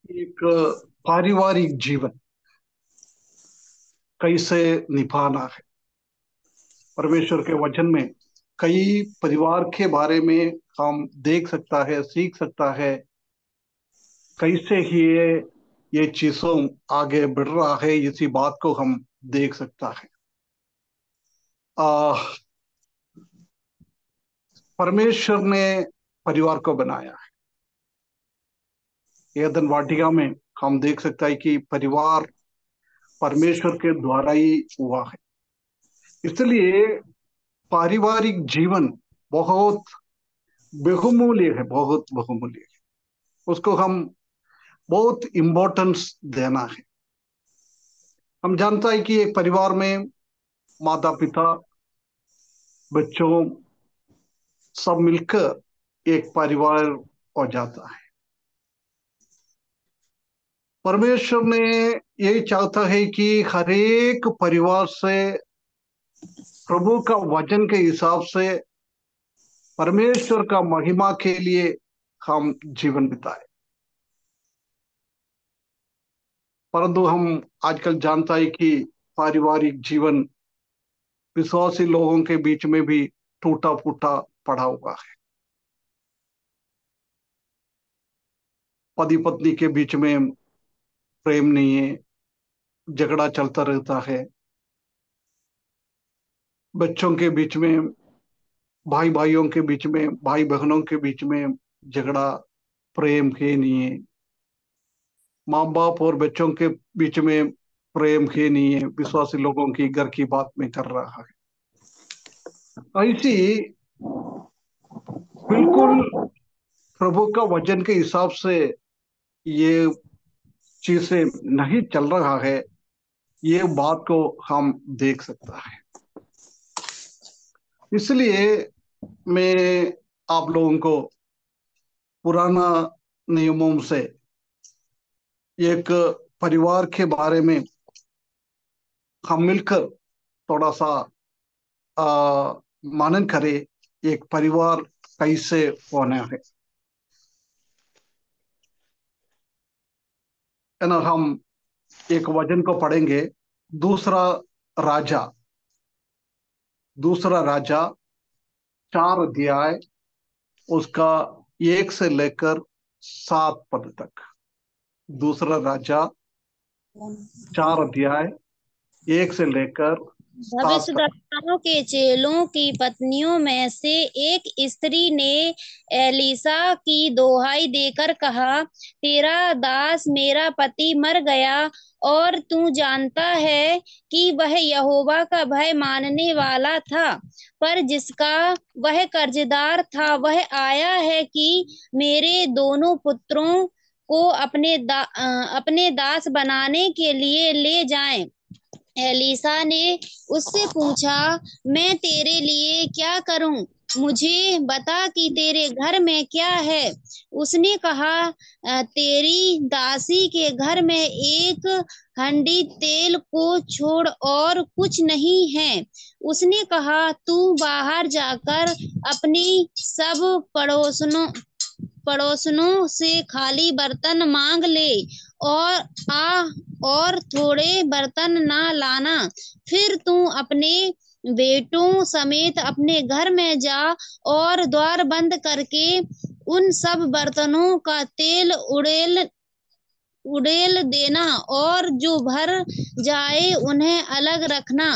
एक पारिवारिक जीवन कैसे निभाना है। परमेश्वर के वचन में कई परिवार के बारे में हम देख सकता है, सीख सकता है। कैसे ही ये चीजों आगे बढ़ रहा है, इसी बात को हम देख सकता है। आ, परमेश्वर ने परिवार को बनाया है। एदन वाटिका में हम देख सकता है कि परिवार परमेश्वर के द्वारा ही हुआ है। इसलिए पारिवारिक जीवन बहुत बहुमूल्य है, बहुत बहुमूल्य है। उसको हम बहुत इम्पोर्टेंस देना है। हम जानता है कि एक परिवार में माता पिता, बच्चों सब मिलकर एक परिवार हो जाता है। परमेश्वर ने यही चाहता है कि हर एक परिवार से प्रभु का वचन के हिसाब से परमेश्वर का महिमा के लिए हम जीवन बिताए। परंतु हम आजकल जानता है कि पारिवारिक जीवन विश्वासी लोगों के बीच में भी टूटा फूटा पड़ा हुआ है। पति पत्नी के बीच में प्रेम नहीं है, झगड़ा चलता रहता है। बच्चों के बीच में, भाई भाइयों के बीच में, भाई बहनों के बीच में झगड़ा, प्रेम है नहीं है। माँ बाप और बच्चों के बीच में प्रेम है नहीं है। विश्वासी लोगों की घर की बात में कर रहा है। ऐसी बिल्कुल प्रभु का वचन के हिसाब से ये चीजें नहीं चल रहा है। ये बात को हम देख सकता है। इसलिए मैं आप लोगों को पुराना नियमों से एक परिवार के बारे में हम मिलकर थोड़ा सा आ, मनन करें। एक परिवार कैसे होना है ना। हम एक वचन को पढ़ेंगे। दूसरा राजा, दूसरा राजा 4 अध्याय, उसका 1 से लेकर 7 पद तक। दूसरा राजा 4 अध्याय, 1 से लेकर 7 पद। भविष्यद्वक्ताओं के चेलों की पत्नियों में से एक स्त्री ने एलीसा की दोहाई देकर कहा, तेरा दास मेरा पति मर गया और तू जानता है कि वह यहोवा का भय मानने वाला था, पर जिसका वह कर्जदार था वह आया है कि मेरे दोनों पुत्रों को अपने दास बनाने के लिए ले जाएं। एलीसा ने उससे पूछा, मैं तेरे लिए क्या करूं? मुझे बता कि तेरे घर में क्या है। उसने कहा, तेरी दासी के घर में एक हंडी तेल को छोड़ और कुछ नहीं है। उसने कहा, तू बाहर जाकर अपनी सब पड़ोसनों से खाली बर्तन मांग ले और आ और थोड़े बर्तन ना लाना। फिर तू अपने बेटों समेत अपने घर में जा और द्वार बंद करके उन सब बर्तनों का तेल उड़ेल उड़ेल देना और जो भर जाए उन्हें अलग रखना।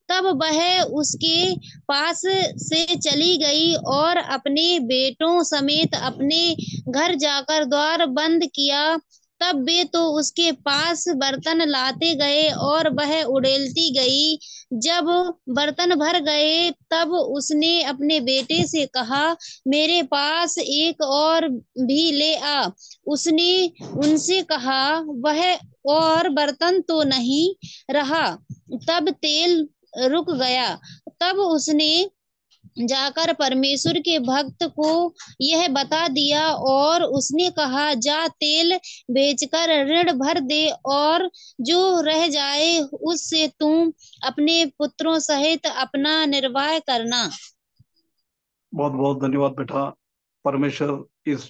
तब वह उसके पास से चली गई और अपने बेटों समेत अपने घर जाकर द्वार बंद किया। तब वे तो उसके पास बर्तन लाते गए और वह उड़ेलती गई। जब बर्तन भर गए तब उसने अपने बेटे से कहा, मेरे पास एक और भी ले आ। उसने उनसे कहा, वह और बर्तन तो नहीं रहा। तब तेल रुक गया। तब उसने जाकर परमेश्वर के भक्त को यह बता दिया और उसने कहा, जा तेल बेचकर ऋण भर दे और जो रह जाए उससे तुम अपने पुत्रों सहित अपना निर्वाह करना। बहुत बहुत धन्यवाद बेटा। परमेश्वर इस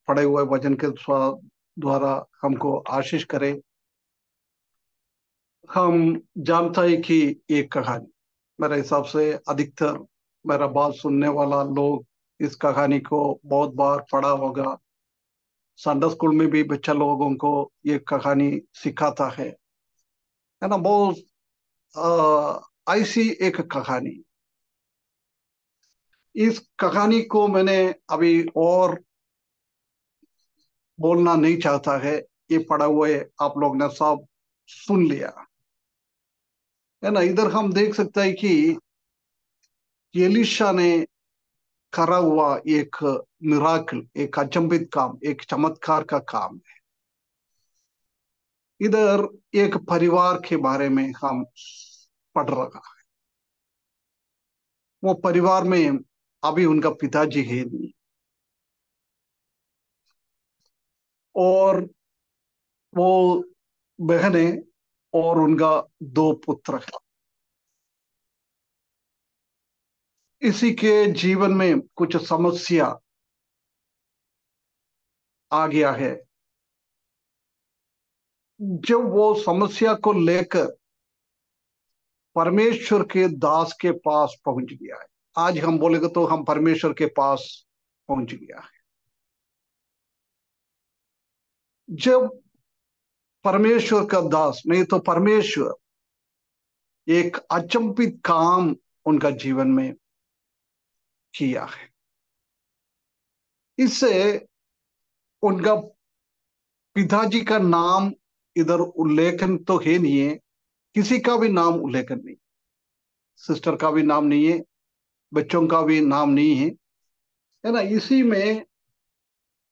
पढ़े हुए वचन के साथ द्वारा हमको आशीष करे। हम जानता है कि ये कहानी, मेरे हिसाब से अधिकतर मेरा बात सुनने वाला लोग इस कहानी को बहुत बार पढ़ा होगा। संडे स्कूल में भी बच्चा लोगों को ये कहानी सिखाता है ना। बहुत ऐसी एक कहानी, इस कहानी को मैंने अभी और बोलना नहीं चाहता है। ये पढ़ा हुए आप लोग ने सब सुन लिया है ना। इधर हम देख सकते हैं कि एलिशा ने करा हुआ एक मिराकल, एक अचंभित काम, एक चमत्कार का काम है। इधर एक परिवार के बारे में हम पढ़ रहा है। वो परिवार में अभी उनका पिताजी है नहीं, और वो बहनें और उनका दो पुत्र है। इसी के जीवन में कुछ समस्या आ गया है। जब वो समस्या को लेकर परमेश्वर के दास के पास पहुंच गया है, आज हम बोलेंगे तो हम परमेश्वर के पास पहुंच गया है। जब परमेश्वर का दास नहीं तो परमेश्वर एक अचंभित काम उनका जीवन में किया है। इससे उनका पिताजी का नाम इधर उल्लेखन तो है नहीं है, किसी का भी नाम उल्लेखन नहीं, सिस्टर का भी नाम नहीं है, बच्चों का भी नाम नहीं है ना। इसी में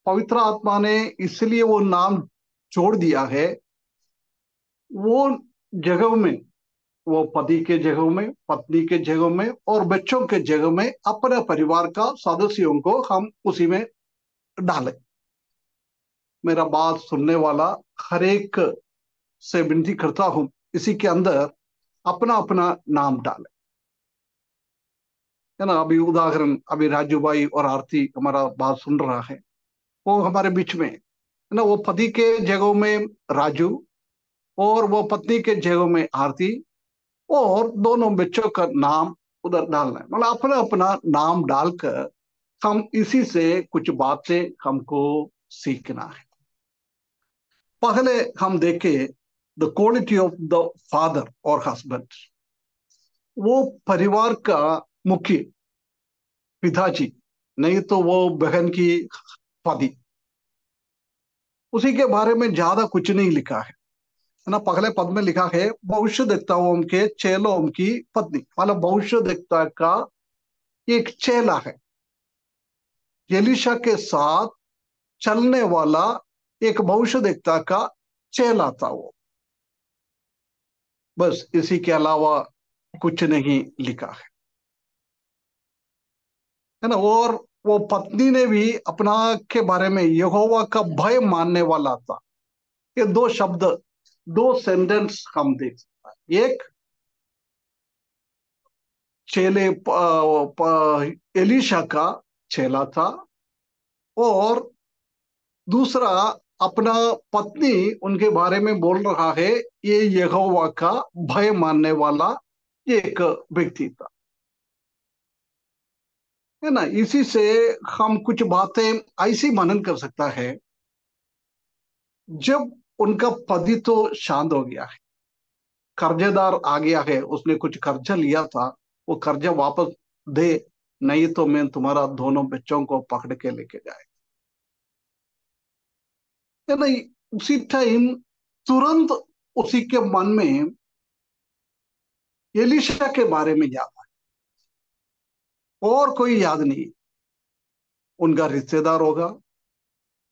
पवित्र आत्मा ने इसलिए वो नाम जोड़ दिया है। वो जगह में, वो पति के जगह में, पत्नी के जगह में और बच्चों के जगह में अपने परिवार का सदस्यों को हम उसी में डालें। मेरा बात सुनने वाला हर एक से विनती करता हूं, इसी के अंदर अपना अपना नाम डालें, है ना। अभी उदाहरण, अभी राजू भाई और आरती हमारा बात सुन रहा है, वो हमारे बीच में है ना। वो पति के जगह में राजू और वो पत्नी के जगह में आरती, और दोनों बच्चों का नाम उधर डालना है। मतलब अपना अपना नाम डालकर हम इसी से कुछ बातें हमको सीखना है। पहले हम देखें the quality of the father और हस्बैंड। वो परिवार का मुख्य पिताजी, नहीं तो वो बहन की पति, उसी के बारे में ज्यादा कुछ नहीं लिखा है ना। पहले पद में लिखा है भविष्य देवताओं के चेलों की पत्नी, मतलब भविष्य देवता का एक चेला है, एलीशा के साथ चलने वाला एक भविष्य देवता का चेला था वो। बस इसी के अलावा कुछ नहीं लिखा है ना। और वो पत्नी ने भी अपना के बारे में यहोवा का भय मानने वाला था। ये दो शब्द, दो सेंटेंस हम देख सकते हैं। एक चेले एलीशा का चेला था, और दूसरा अपना पत्नी उनके बारे में बोल रहा है ये यहोवा का भय मानने वाला एक व्यक्ति था, है ना। इसी से हम कुछ बातें ऐसी मनन कर सकता है। जब उनका पति तो शांत हो गया है, कर्जेदार आ गया है, उसने कुछ कर्जा लिया था, वो कर्जा वापस दे, नहीं तो मैं तुम्हारा दोनों बच्चों को पकड़ के लेके जाए, है ना। उसी टाइम तुरंत उसी के मन में एलिशा के बारे में याद आया, और कोई याद नहीं। उनका रिश्तेदार होगा,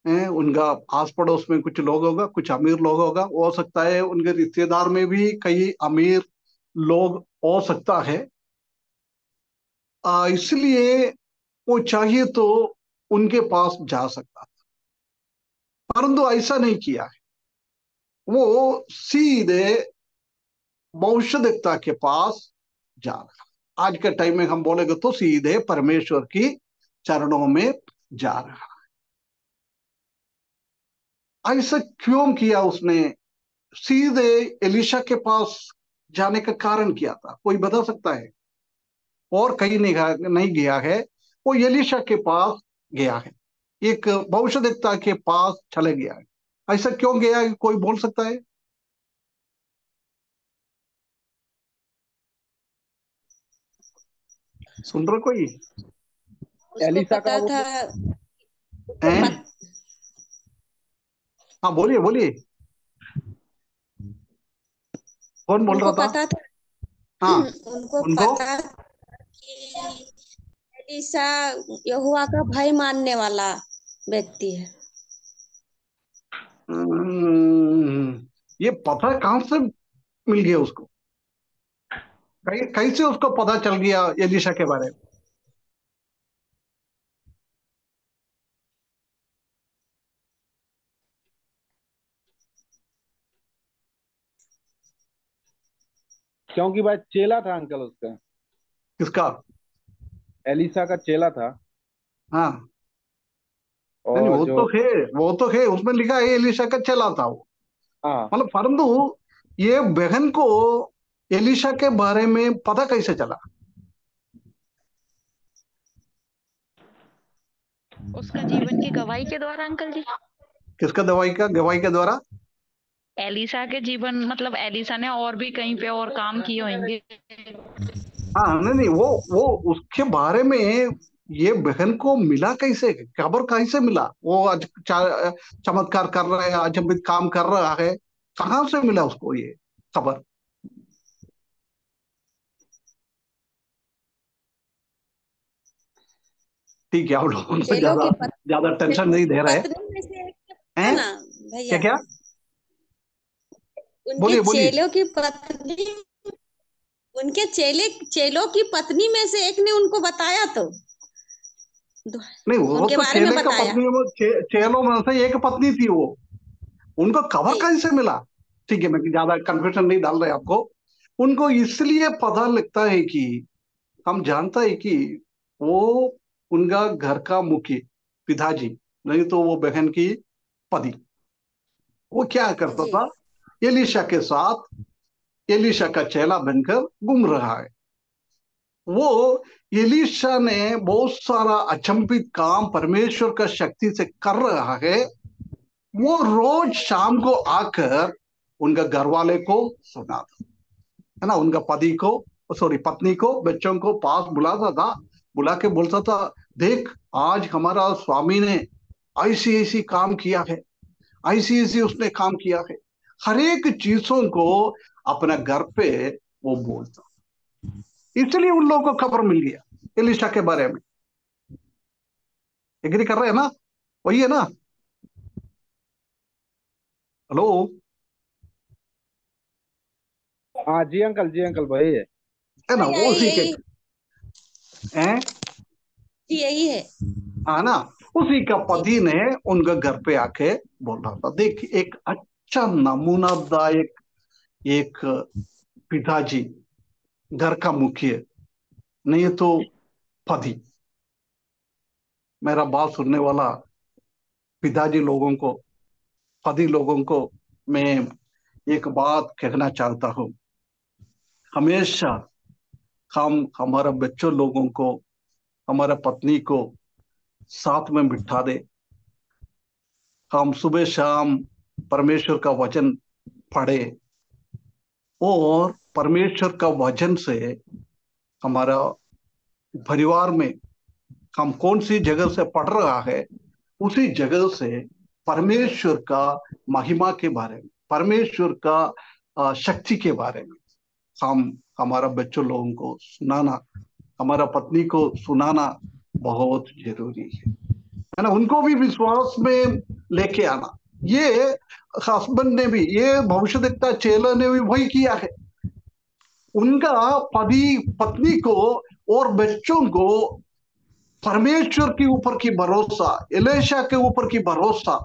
उनका आस पड़ोस में कुछ लोग होगा, कुछ अमीर लोग होगा, हो सकता है उनके रिश्तेदार में भी कई अमीर लोग हो सकता है। इसलिए वो चाहिए तो उनके पास जा सकता, परंतु ऐसा नहीं किया है। वो सीधे भविष्यद्वक्ता के पास जा रहा। आज के टाइम में हम बोलेंगे तो सीधे परमेश्वर की चरणों में जा रहा। ऐसा क्यों किया उसने? सीधे एलिशा के पास जाने का कारण क्या था, कोई बता सकता है? और कहीं नहीं गया है, वो एलिशा के पास गया है, एक भविष्यद्वक्ता के पास चले गया है। ऐसा क्यों गया है, कोई बोल सकता है? सुन रहे कोई? उसको एलिसा का पता वो था। उसको हैं? पत, हाँ, बोलिए बोलिए, कौन बोल रहा उनको था? पता था। हाँ, उनको उनको। पता कि एलीशा यहोवा का भय मानने वाला व्यक्ति है। ये पता कहाँ से मिल गया उसको? कैसे उसको पता चल गया एलिशा के बारे में? क्योंकि भाई चेला था अंकल उसका। किसका? एलिसा का चेला था। हाँ, नहीं नहीं, और वो जो तो है, वो तो है, उसमें लिखा है एलिशा का चला था वो। हाँ, मतलब परंतु ये बहन को एलिशा के बारे में पता कैसे चला? उसका जीवन की गवाही के द्वारा अंकल जी। किसका गवाही के द्वारा? एलिसा के जीवन मतलब एलिसा ने और भी कहीं पे और काम किए होंगे। हाँ, नहीं नहीं, वो उसके बारे में ये बहन को मिला कैसे, खबर कैसे मिला? वो आज चमत्कार कर रहा है, अचंभित काम कर रहा है, कहाँ से मिला उसको ये खबर? ठीक है, आप लोगों को चेलों ज्यादा की ज्यादा टेंशन नहीं दे रहे पत्नी में से एक था हैं। ना क्या भैया। क्या? उनके बोलिए बोलिए। चेलों की पत्नी, उनके चेलों की पत्नी में से एक ने उनको बताया तो नहीं, वो उनके तो बारे में चेले का बताया। पत्नी, वो चेलों में से एक पत्नी थी वो। उनको खबर जी कैसे मिला? ठीक है, मैं ज्यादा कंफ्यूजन नहीं डाल रहे आपको। उनको इसलिए पता लगता है कि हम जानता है कि वो उनका घर का मुखिया, पिताजी, नहीं तो वो बहन की पति, वो क्या करता जी था? एलिशा के साथ एलिशा का चेला बनकर घूम रहा है। वो एलिशा ने बहुत सारा अचंभित काम परमेश्वर का शक्ति से कर रहा है। वो रोज शाम को आकर उनका घर वाले को सुनाता, है ना, उनका पति को, सॉरी पत्नी को, बच्चों को पास बुलाता था। बुला के बोलता था, देख, आज हमारा स्वामी ने ऐसी ऐसी काम किया है, ऐसी ऐसी उसने काम किया है। हर एक चीजों को अपने घर पे वो बोलता। इसलिए उन लोगों को खबर मिल गया एलिशा के बारे में। एग्री कर रहे हैं ना? वही है ना? हेलो? हाँ जी अंकल वही है। है ना, हाँ, वो यही उसी के यही हैं। जी यही है। हाँ ना, उसी का जी पति ने उनके घर पे आके बोल रहा था, देख, एक अच्छा नमूनादायक एक पिताजी, घर का मुखिया, नहीं तो पति, मेरा बात सुनने वाला पिताजी लोगों को, पति लोगों को मैं एक बात कहना चाहता हूँ। हमेशा हम हमारे बच्चों लोगों को, हमारे पत्नी को साथ में बिठा दे, हम सुबह शाम परमेश्वर का वचन पढ़े, और परमेश्वर का वचन से हमारा परिवार में हम कौन सी जगह से पढ़ रहा है, उसी जगह से परमेश्वर का महिमा के बारे में, परमेश्वर का शक्ति के बारे में हम हमारा बच्चों लोगों को सुनाना, हमारा पत्नी को सुनाना बहुत जरूरी है ना। उनको भी विश्वास में लेके आना। ये हस्बैंड ने भी, ये भविष्यद्वक्ता चेला ने भी वही किया है। उनका पति पत्नी को और बच्चों को परमेश्वर के ऊपर की भरोसा, एलिशा के ऊपर की भरोसा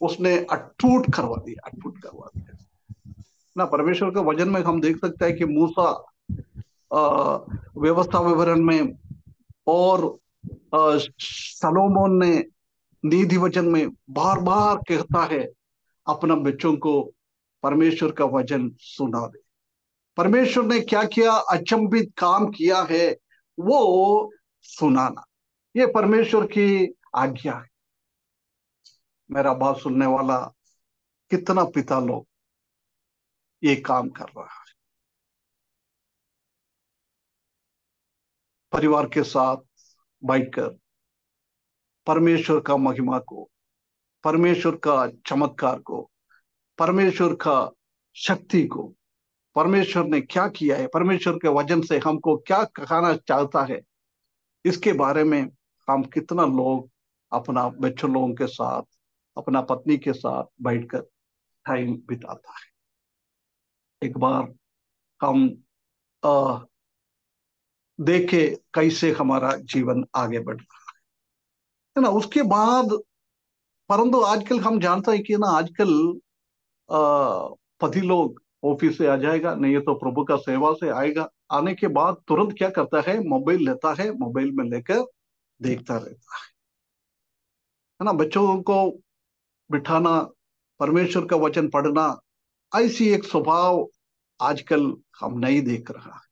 उसने अटूट करवा दिया, अटूट करवा दिया ना। परमेश्वर के वचन में हम देख सकते हैं कि मूसा व्यवस्था विवरण में, और सलोमोन ने नीति वचन में बार बार कहता है, अपना बच्चों को परमेश्वर का वचन सुना दे। परमेश्वर ने क्या किया, अचंभित काम किया है, वो सुनाना, ये परमेश्वर की आज्ञा है। मेरा बात सुनने वाला, कितना पिता लोग ये काम कर रहा है। परिवार के साथ बैठकर परमेश्वर का महिमा को, परमेश्वर का चमत्कार को, परमेश्वर का शक्ति को, परमेश्वर ने क्या किया है, परमेश्वर के वचन से हमको क्या कहना चाहता है, इसके बारे में हम कितना लोग अपना बच्चों लोगों के साथ, अपना पत्नी के साथ बैठकर टाइम बिताता है। एक बार हम देखे कैसे हमारा जीवन आगे बढ़ रहा है ना। उसके बाद, परंतु आजकल हम जानते हैं कि ना, आजकल पति लोग ऑफिस से आ जाएगा, नहीं तो प्रभु का सेवा से आएगा, आने के बाद तुरंत क्या करता है, मोबाइल लेता है, मोबाइल में लेकर देखता रहता है ना। बच्चों को बिठाना, परमेश्वर का वचन पढ़ना, ऐसी एक स्वभाव आजकल हम नहीं देख रहा है।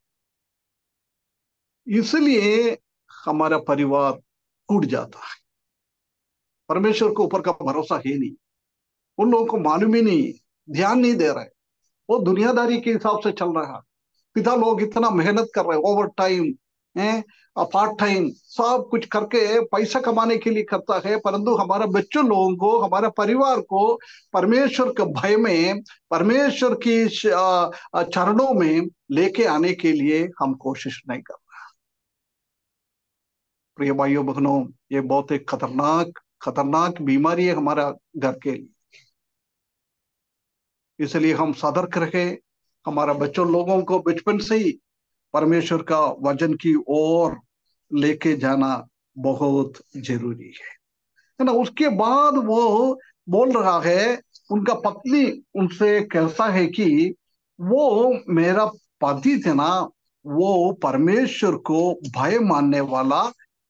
इसलिए हमारा परिवार टूट जाता है। परमेश्वर के ऊपर का भरोसा है नहीं, उन लोगों को मालूम ही नहीं, ध्यान नहीं दे रहे, वो दुनियादारी के हिसाब से चल रहा है। पिता लोग इतना मेहनत कर रहे हैं, ओवर टाइम है, पार्ट टाइम, सब कुछ करके पैसा कमाने के लिए करता है, परंतु हमारा बच्चों लोगों को, हमारा परिवार को परमेश्वर के भय में, परमेश्वर की चरणों में लेके आने के लिए हम कोशिश नहीं कर रहे। प्रिय भाइयों बहनों, ये बहुत एक खतरनाक खतरनाक बीमारी है हमारा घर के लिए। इसलिए हम सतर्क रहे, हमारा बच्चों लोगों को बचपन से ही परमेश्वर का वचन की ओर लेके जाना बहुत जरूरी है ना। उसके बाद वो बोल रहा है, उनका पत्नी उनसे कहता है कि वो मेरा पति थे ना, वो परमेश्वर को भय मानने वाला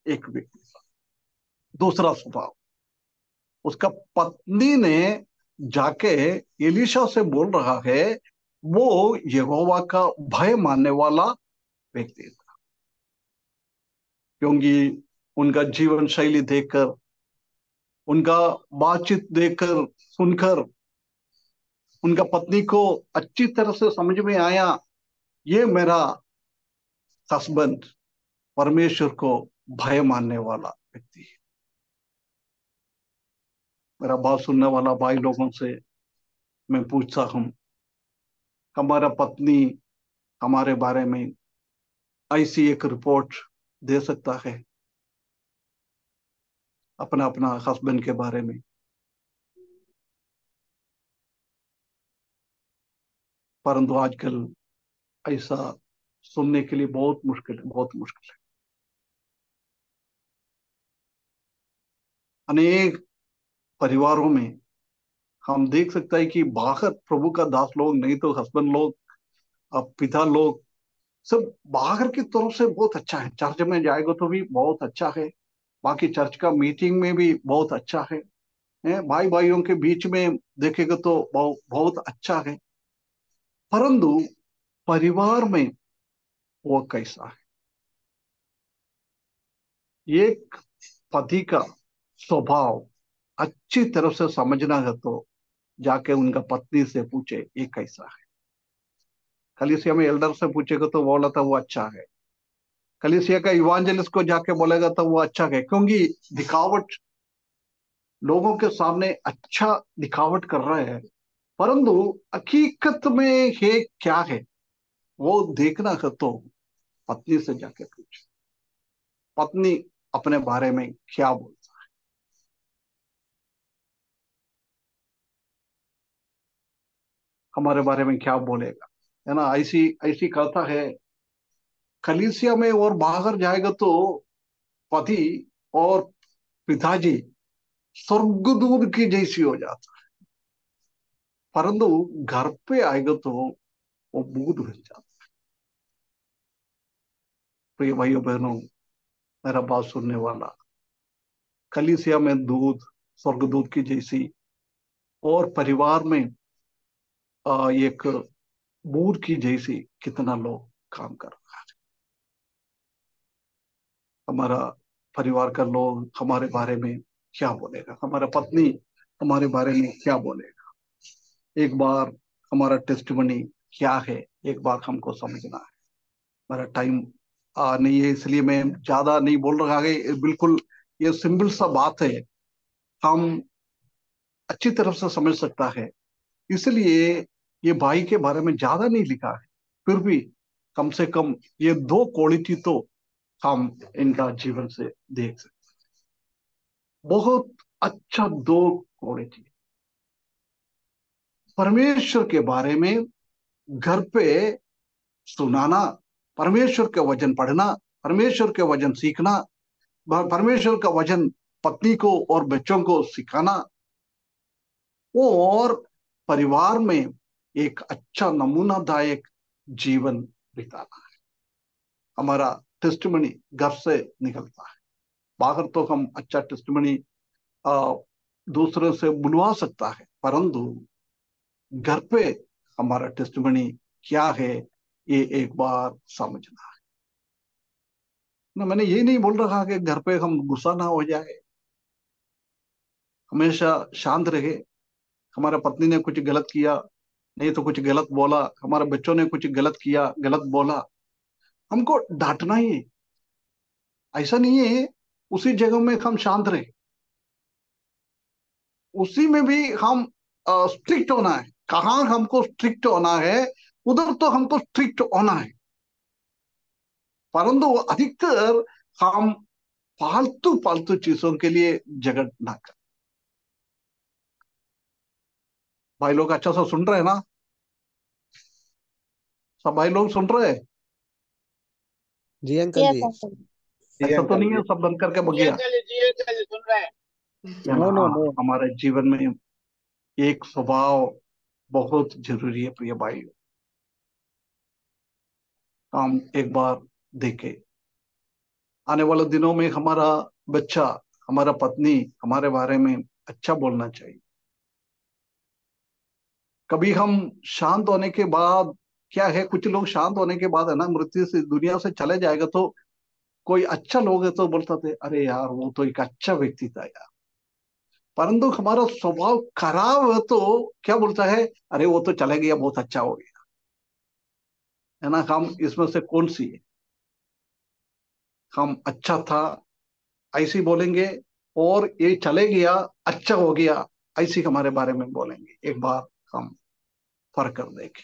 एक व्यक्ति था। दूसरा स्वभाव, उसका पत्नी ने जाके एलीशा से बोल रहा है, वो यहोवा का भय मानने वाला व्यक्ति था। क्योंकि उनका जीवन शैली देखकर, उनका बातचीत देखकर, सुनकर, उनका पत्नी को अच्छी तरह से समझ में आया, ये मेरा हस्बैंड परमेश्वर को भय मानने वाला व्यक्ति है। मेरा बात सुनने वाला भाई लोगों से मैं पूछता हूं, हमारा पत्नी हमारे बारे में ऐसी एक रिपोर्ट दे सकता है अपना अपना हस्बैंड के बारे में? परंतु आजकल ऐसा सुनने के लिए बहुत मुश्किल है, बहुत मुश्किल है। अनेक परिवारों में हम देख सकते हैं कि बाहर प्रभु का दास लोग, नहीं तो हस्बैंड लोग, अब पिता लोग, सब बाहर की तरफ से बहुत अच्छा है, चर्च में जाएगा तो भी बहुत अच्छा है, बाकी चर्च का मीटिंग में भी बहुत अच्छा है, भाई भाइयों के बीच में देखेगा तो बहुत अच्छा है। परंतु परिवार में वो कैसा है? एक पति का स्वभाव अच्छी तरह से समझना है तो जाके उनका पत्नी से पूछे ये कैसा है। कलीसिया में एल्डर से पूछेगा तो बोला था वो अच्छा है, कलीसिया का इवांजलिस्ट को जाके बोलेगा तो वो अच्छा है, क्योंकि दिखावट, लोगों के सामने अच्छा दिखावट कर रहे हैं, परंतु हकीकत में ये क्या है वो देखना है तो पत्नी से जाके पूछे, पत्नी अपने बारे में क्या बोलता है, हमारे बारे में क्या बोलेगा, है ना। ऐसी ऐसी कहता है, कलीसिया में और बाहर जाएगा तो पति और पिताजी स्वर्गदूत की जैसी हो जाता है, परंतु घर पे आएगा तो वो बूढ़ बन जाता है। प्रिय भाइयों बहनों, मेरा बात सुनने वाला, कलीसिया में दूध स्वर्गदूत की जैसी, और परिवार में एक बूंद की जैसी कितना लोग काम कर रहा है। हमारा परिवार का लोग हमारे बारे में क्या बोलेगा, हमारा पत्नी हमारे बारे में क्या बोलेगा, एक बार हमारा टेस्टिमनी क्या है, एक बार हमको समझना है। हमारा टाइम नहीं है, इसलिए मैं ज्यादा नहीं बोल रहा है। बिल्कुल ये सिंपल सा बात है, हम अच्छी तरफ से समझ सकता है। इसलिए ये भाई के बारे में ज्यादा नहीं लिखा है, फिर भी कम से कम ये दो क्वालिटी तो हम इनका जीवन से देख सकते। बहुत अच्छा दो क्वालिटी। परमेश्वर के बारे में घर पे सुनाना, परमेश्वर के वचन पढ़ना, परमेश्वर के वचन सीखना, परमेश्वर का वचन पत्नी को और बच्चों को सिखाना, और परिवार में एक अच्छा नमूनादायक जीवन बिताना है। हमारा टेस्टिमनी घर से निकलता है। बाहर तो हम अच्छा टेस्टिमनी दूसरों से बुलवा सकता है, परंतु घर पे हमारा टेस्टिमनी क्या है, ये एक बार समझना है ना। मैंने ये नहीं बोल रहा कि घर पे हम गुस्सा ना हो जाए, हमेशा शांत रहे। हमारा पत्नी ने कुछ गलत किया, नहीं तो कुछ गलत बोला, हमारे बच्चों ने कुछ गलत किया, गलत बोला, हमको डांटना ही है। ऐसा नहीं है उसी जगह में हम शांत रहे, उसी में भी हम स्ट्रिक्ट होना है। कहाँ हमको स्ट्रिक्ट होना है, उधर तो हमको स्ट्रिक्ट होना है, परंतु अधिकतर हम फालतू फालतू चीजों के लिए जगह ना कर। भाई लोग अच्छा सा सुन रहे हैं ना? सब भाई लोग सुन रहे हैं? जी अंकल यस जी। अंकल। जी ऐसा तो अंकल नहीं जी। है सब बंद करके जी बगिया? अंकल जी अंकल जी सुन रहे हैं। है ना? नो नो हाँ, नो। हमारे जीवन में एक स्वभाव बहुत जरूरी है प्रिय भाई। हम एक बार देखें, आने वाले दिनों में हमारा बच्चा, हमारा पत्नी हमारे बारे में अच्छा बोलना चाहिए। कभी हम शांत होने के बाद, क्या है, कुछ लोग शांत होने के बाद है ना, मृत्यु से दुनिया से चले जाएगा तो कोई अच्छा लोग है तो बोलता थे अरे यार वो तो एक अच्छा व्यक्ति था यार, परंतु हमारा स्वभाव खराब है तो क्या बोलता है, अरे वो तो चले गया, बहुत अच्छा हो गया। है ना? हम इसमें से कौन सी है? हम अच्छा था ऐसे बोलेंगे, और ये चले गया अच्छा हो गया ऐसे हमारे बारे में बोलेंगे? एक बार हम फर्क कर देखें।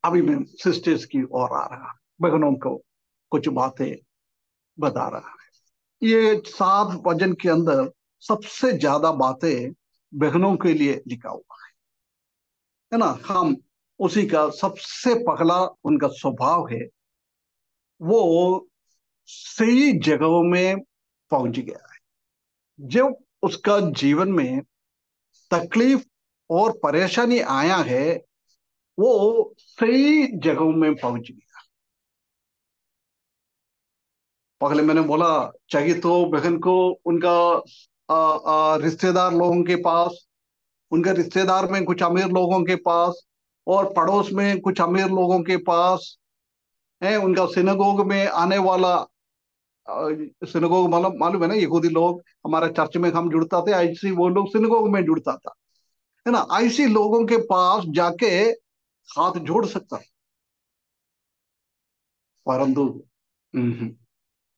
अभी मैं सिस्टर्स की ओर आ रहा, बहनों को कुछ बातें बता रहा है। ये 7 वचन के अंदर सबसे ज्यादा बातें बहनों के लिए लिखा हुआ है ना। हम उसी का सबसे पहला उनका स्वभाव है, वो सही जगहों में पहुंच गया है। जब उसका जीवन में तकलीफ और परेशानी आया है, वो सही जगहों में पहुंच गया। पहले मैंने बोला, चाहिए तो बहन को उनका रिश्तेदार लोगों के पास, उनके रिश्तेदार में कुछ अमीर लोगों के पास, और पड़ोस में कुछ अमीर लोगों के पास है। उनका सिनेगोग में आने वाला, सिनेगोग मालूम मालूम है ना, यहूदी लोग हमारे चर्च में हम जुड़ता थे, ऐसे वो लोग सिनेगोग में जुड़ता था, है ना। ऐसे लोगों के पास जाके हाथ जोड़ सकता है, परंतु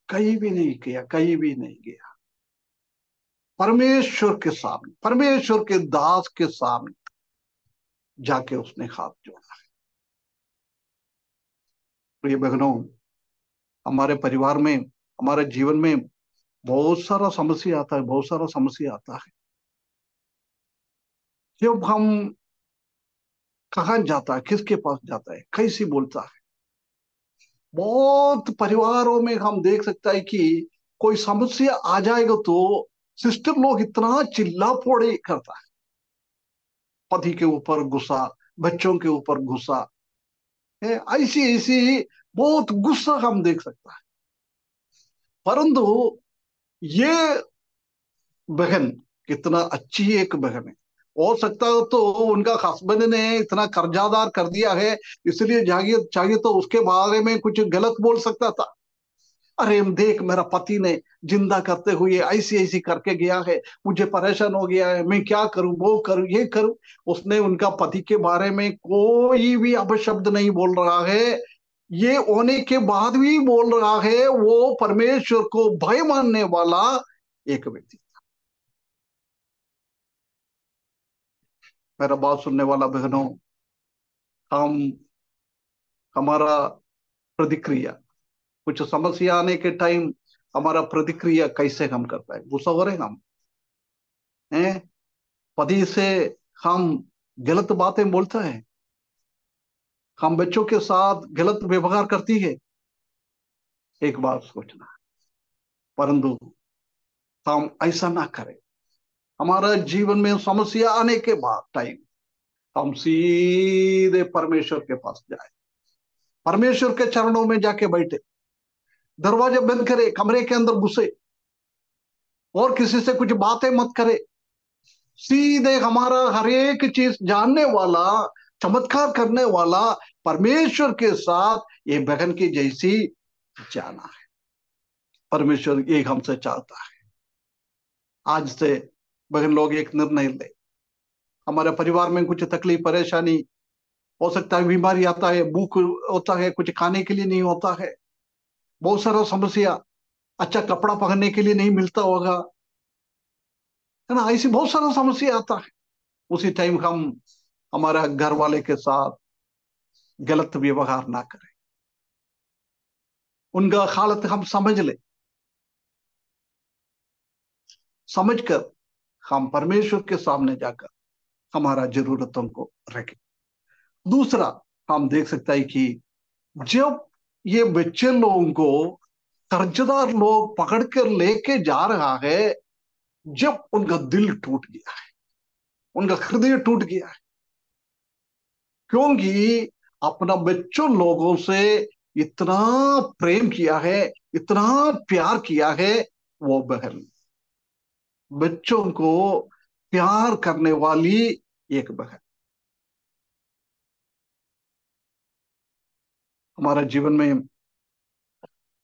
कहीं भी नहीं किया, कहीं भी नहीं गया। परमेश्वर के सामने, परमेश्वर के दास के सामने जाके उसने हाथ जोड़ा है। प्रिय बहनों, हमारे परिवार में, हमारे जीवन में बहुत सारा समस्या आता है, बहुत सारा समस्या आता है। जब हम कहाँ जाता है, किसके पास जाता है, कैसे बोलता है। बहुत परिवारों में हम देख सकता है कि कोई समस्या आ जाएगा तो सिस्टर लोग इतना चिल्ला फोड़ी करता है, पति के ऊपर गुस्सा, बच्चों के ऊपर गुस्सा है, ऐसी ऐसी बहुत गुस्सा हम देख सकता है। परंतु ये बहन कितना अच्छी एक बहन है। हो सकता है तो उनका हस्बैंड ने इतना कर्जादार कर दिया है, इसलिए चाहिए चाहिए तो उसके बारे में कुछ गलत बोल सकता था। अरे देख, मेरा पति ने जिंदा करते हुए ऐसी ऐसी करके गया है, मुझे परेशान हो गया है, मैं क्या करूं, वो करूं, ये करूं। उसने उनका पति के बारे में कोई भी अपशब्द नहीं बोल रहा है। ये होने के बाद भी बोल रहा है वो परमेश्वर को भय मानने वाला एक व्यक्ति। मेरा बात सुनने वाला बहनों, हम हमारा प्रतिक्रिया, कुछ समस्या आने के टाइम हमारा प्रतिक्रिया कैसे हम करता है? गुस्सा हो रहे हम हैं, पति से हम गलत बातें बोलते हैं, हम बच्चों के साथ गलत व्यवहार करती है। एक बात सोचना, परंतु हम ऐसा ना करें। हमारा जीवन में समस्या आने के बाद टाइम हम सीधे परमेश्वर के पास जाए, परमेश्वर के चरणों में जाके बैठे, दरवाजे बंद करे, कमरे के अंदर घुसे और किसी से कुछ बातें मत करे। सीधे हमारा हर एक चीज जानने वाला, चमत्कार करने वाला परमेश्वर के साथ ये बहन की जैसी जाना है। परमेश्वर ये हमसे चाहता है। आज से बहन लोग एक निर्णय ले। हमारे परिवार में कुछ तकलीफ परेशानी हो सकता है, बीमारी आता है, भूख होता है, कुछ खाने के लिए नहीं होता है, बहुत सारा समस्या, अच्छा कपड़ा पहनने के लिए नहीं मिलता होगा, है ना, ऐसी बहुत सारा समस्या आता है। उसी टाइम हम हमारा घर वाले के साथ गलत व्यवहार ना करें, उनका हालत हम समझ ले, समझकर हम परमेश्वर के सामने जाकर हमारा जरूरतों को रखें। दूसरा, हम देख सकते हैं कि जब ये बच्चे लोगों को कर्जदार लोग पकड़ कर लेके जा रहा है, जब उनका दिल टूट गया है, उनका हृदय टूट गया है, क्योंकि अपना बच्चों लोगों से इतना प्रेम किया है, इतना प्यार किया है। वो बहन बच्चों को प्यार करने वाली एक बहन। हमारा जीवन में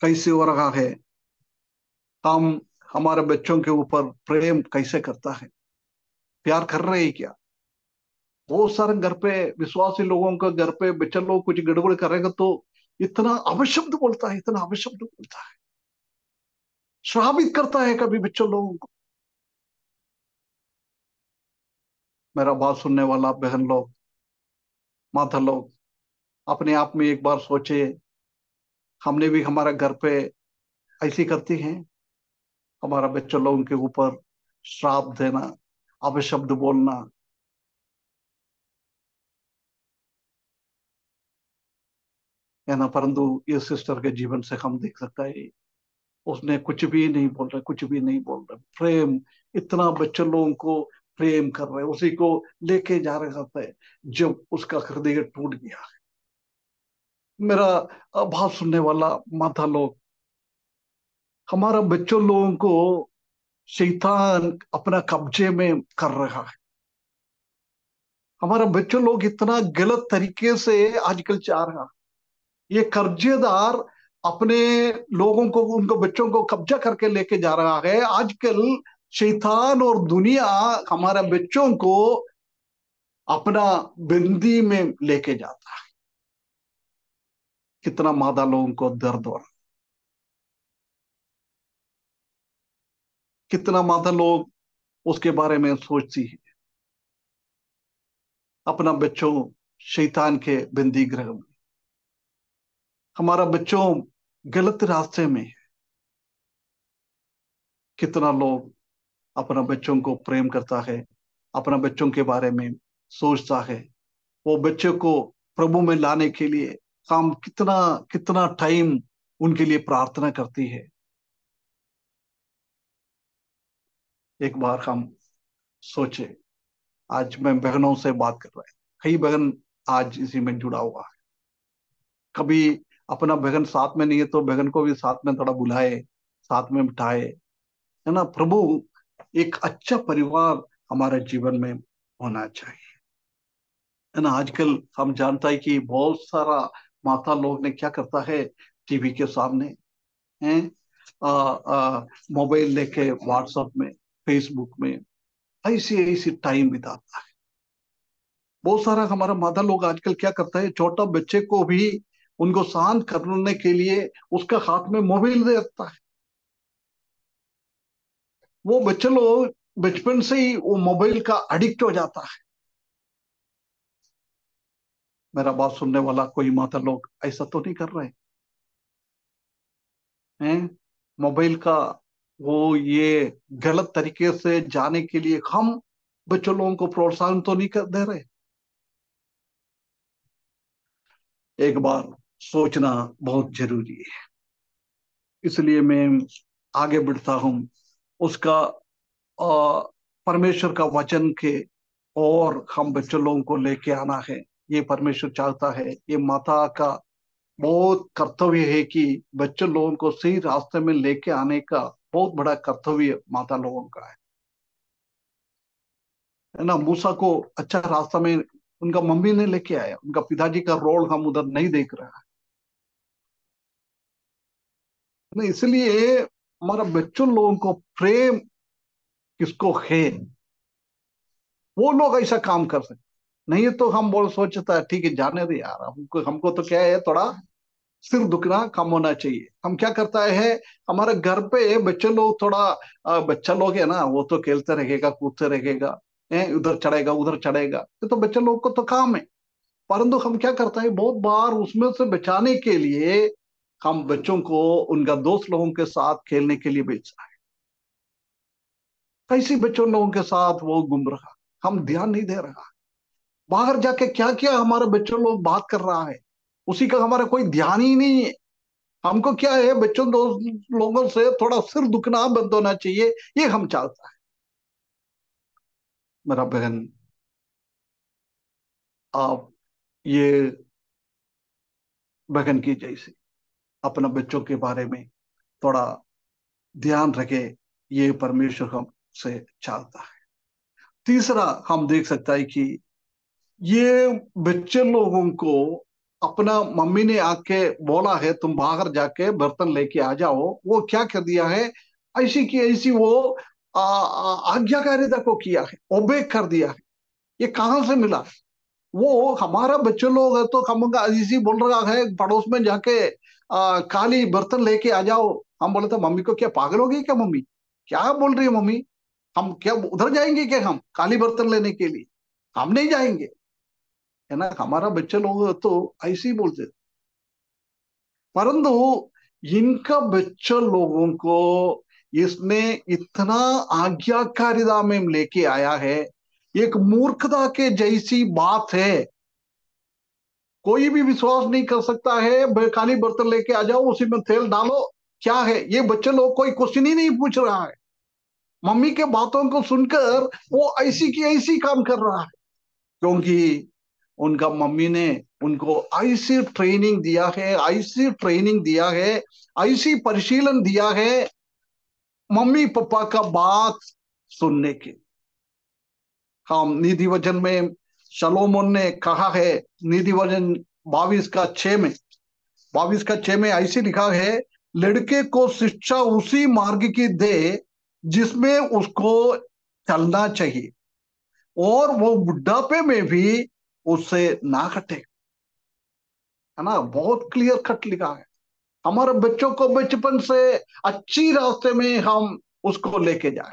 कैसे हो रहा है, हम हमारे बच्चों के ऊपर प्रेम कैसे करता है, प्यार कर रहे हैं क्या? बहुत सारे घर पे, विश्वासी लोगों का घर पे बच्चा लोग कुछ गड़बड़ करेगा तो इतना अपशब्द बोलता है, इतना अपशब्द बोलता है, श्रापित करता है कभी बच्चों लोगों को। मेरा बात सुनने वाला बहन लोग, माता लोग, अपने आप में एक बार सोचे, हमने भी हमारे घर पे ऐसी करती हैं? हमारा बच्चों लोगों के ऊपर श्राप देना, अपशब्द बोलना, है ना। परंतु ये सिस्टर के जीवन से हम देख सकता है, उसने कुछ भी नहीं बोल रहा, कुछ भी नहीं बोल रहा, प्रेम, इतना बच्चों लोगों को प्रेम कर रहे, उसी को लेके जा रहे होते हैं, जब उसका हृदय टूट गया। मेरा बात सुनने वाला माता लोग, हमारा बच्चों लोगों को शैतान अपना कब्जे में कर रहा है। हमारा बच्चों लोग इतना गलत तरीके से आजकल चाह रहा है। ये कर्जेदार अपने लोगों को, उनको बच्चों को कब्जा करके लेके जा रहा है। आजकल शैतान और दुनिया हमारे बच्चों को अपना बंदी में लेके जाता है। कितना मादा लोगों को दर्द हो रहा, कितना मादा लोग उसके बारे में सोचती है, अपना बच्चों शैतान के बंदी गृह में। हमारा बच्चों गलत रास्ते में है। कितना लोग अपना बच्चों को प्रेम करता है, अपना बच्चों के बारे में सोचता है, वो बच्चे को प्रभु में लाने के लिए हम कितना कितना टाइम उनके लिए प्रार्थना करती है। एक बार हम सोचे, आज मैं बहनों से बात कर रहा है, कई बहन आज इसी में जुड़ा हुआ है। कभी अपना बहन साथ में नहीं है तो बहन को भी साथ में थोड़ा बुलाए, साथ में बिठाए, है ना। प्रभु एक अच्छा परिवार हमारे जीवन में होना चाहिए, है ना। आजकल हम जानता है कि बहुत सारा माता लोग ने क्या करता है, टीवी के सामने हैं, मोबाइल लेके व्हाट्सएप में, फेसबुक में ऐसी ऐसी टाइम बिताता है। बहुत सारा हमारा माता लोग आजकल क्या करता है, छोटा बच्चे को भी उनको शांत करने के लिए उसका हाथ में मोबाइल दे देता है। वो बच्चे लोग बचपन से ही वो मोबाइल का एडिक्ट हो जाता है। मेरा बात सुनने वाला कोई माता लोग ऐसा तो नहीं कर रहे हैं? मोबाइल का वो ये गलत तरीके से जाने के लिए हम बच्चों लोगों को प्रोत्साहन तो नहीं कर दे रहे? एक बार सोचना बहुत जरूरी है। इसलिए मैं आगे बढ़ता हूं उसका परमेश्वर का वचन के, और हम बच्चों लोगों को लेके आना है। ये परमेश्वर चाहता है, ये माता का बहुत कर्तव्य है कि बच्चों लोगों को सही रास्ते में लेके आने का बहुत बड़ा कर्तव्य माता लोगों का है ना। मूसा को अच्छा रास्ता में उनका मम्मी ने लेके आया, उनका पिताजी का रोल हम उधर नहीं देख रहे हैं ना। इसलिए हमारा बच्चों लोगों को प्रेम किसको है, वो लोग ऐसा काम कर सकते। नहीं तो हम बोल सोचता है ठीक है जाने दे यार, हमको हमको तो क्या है, थोड़ा सिर दुखना कम होना चाहिए। हम क्या करता है, हमारे घर पे बच्चे लोग थोड़ा बच्चा लोग है ना, वो तो खेलते रहेगा, कूदते रहेगा, उधर चढ़ेगा उधर चढ़ेगा, ये तो बच्चे लोग को तो काम है। परंतु हम क्या करता है, बहुत बार उसमें से बचाने के लिए हम बच्चों को उनका दोस्त लोगों के साथ खेलने के लिए भेजता है। कैसे बच्चों लोगों के साथ वो घूम रहा, हम ध्यान नहीं दे रहा। बाहर जाके क्या क्या हमारे बच्चों लोग बात कर रहा है, उसी का हमारा कोई ध्यान ही नहीं है। हमको क्या है, बच्चों दोस्त लोगों से थोड़ा सिर दुखना बंद होना चाहिए, ये हम चाहता है। मेरा बहन, आप ये बहन की जैसे अपना बच्चों के बारे में थोड़ा ध्यान रखे, ये परमेश्वर हमसे चाहता है। तीसरा हम देख सकता है कि ये बच्चे लोगों को अपना मम्मी ने आके बोला है तुम बाहर जाके बर्तन लेके आ जाओ, वो क्या कर दिया है, ऐसी की ऐसी वो आज्ञाकारिता को किया है, ओबे कर दिया है। ये कहाँ से मिला? वो हमारा बच्चे लोग है तो हम इसी बोल रहा है पड़ोस में जाके काली बर्तन लेके आ जाओ। हम बोले तो मम्मी को क्या पागल हो गई क्या, मम्मी क्या बोल रही है मम्मी, हम क्या उधर जाएंगे क्या, हम काली बर्तन लेने के लिए हम नहीं जाएंगे, है ना। हमारा बच्चे लोग तो ऐसे ही बोलते। परंतु इनका बच्चे लोगों को इसने इतना आज्ञाकारिता में लेके आया है, एक मूर्खता के जैसी बात है। कोई भी विश्वास नहीं कर सकता है, खाली बर्तन लेके आ जाओ उसी में तेल डालो, क्या है ये, बच्चे लोग कोई क्वेश्चन ही नहीं पूछ रहा है। मम्मी के बातों को सुनकर वो ऐसी की ऐसी काम कर रहा है, क्योंकि उनका मम्मी ने उनको ऐसी ट्रेनिंग दिया है, ऐसी ट्रेनिंग दिया है, ऐसी परिशीलन दिया है मम्मी पापा का बात सुनने के। हम नीति वचन में शलोमोन ने कहा है, नीति वचन 22 का 6 में, 22 का 6 में ऐसे लिखा है, लड़के को शिक्षा उसी मार्ग की दे जिसमें उसको चलना चाहिए, और वो बुढ़ापे में भी उससे ना हटे, है ना। बहुत क्लियर कट लिखा है। हमारे बच्चों को बचपन से अच्छी रास्ते में हम उसको लेके जाए,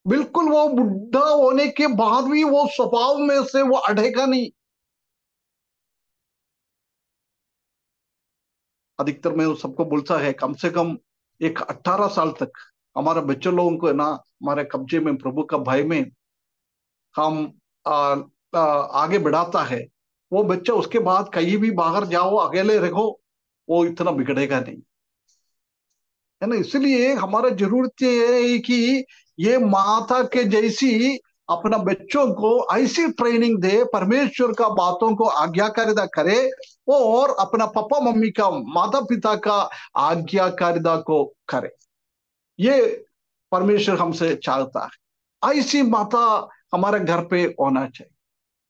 बिल्कुल वो बुढ़ा होने के बाद भी वो स्वभाव में से वो अड़ेगा नहीं। अधिकतर मैं सबको बोलता है कम से कम एक 18 साल तक हमारे बच्चों लोगों को है ना, हमारे कब्जे में प्रभु का भय में हम आ, आगे बढ़ाता है। वो बच्चा उसके बाद कहीं भी बाहर जाओ अकेले रखो, वो इतना बिगड़ेगा नहीं, है ना। इसलिए हमारा जरूरत ये है कि ये माता के जैसी अपना बच्चों को ऐसी ट्रेनिंग दे, परमेश्वर का बातों को आज्ञाकारिता करे, और अपना पापा मम्मी का, माता पिता का आज्ञाकारिता को करे। ये परमेश्वर हमसे चाहता है। ऐसी माता हमारे घर पे होना चाहिए।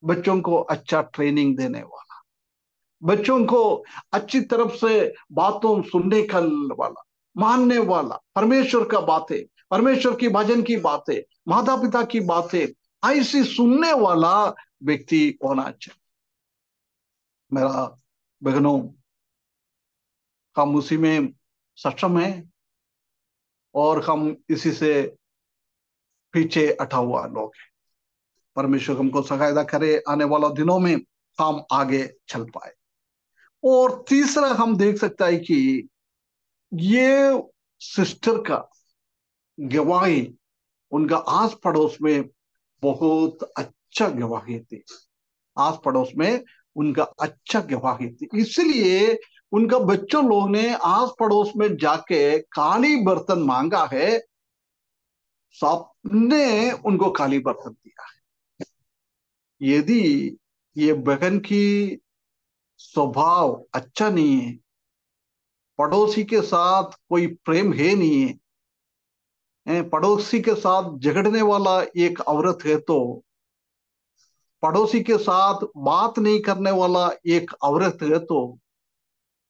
बच्चों को अच्छा ट्रेनिंग देने वाला, बच्चों को अच्छी तरफ से बातों सुनने का वाला, मानने वाला, परमेश्वर का बातें, परमेश्वर की भजन की बातें, माता पिता की बातें ऐसी सुनने वाला व्यक्ति होना चाहिए। मेरा बहनों, हम उसी में सक्षम है और हम इसी से पीछे हटा हुआ लोग हैं। परमेश्वर हमको सहायता करे, आने वाला दिनों में हम आगे चल पाए। और तीसरा हम देख सकता है कि ये सिस्टर का गवाही उनका आस पड़ोस में बहुत अच्छा गवाही थी। आस पड़ोस में उनका अच्छा गवाही थी, इसलिए उनका बच्चों लोग ने आस पड़ोस में जाके काली बर्तन मांगा है, सबने उनको काली बर्तन दिया है। यदि ये बहन की स्वभाव अच्छा नहीं है, पड़ोसी के साथ कोई प्रेम है नहीं है, पड़ोसी के साथ झगड़ने वाला एक औरत है, तो पड़ोसी के साथ बात नहीं करने वाला एक औरत है, तो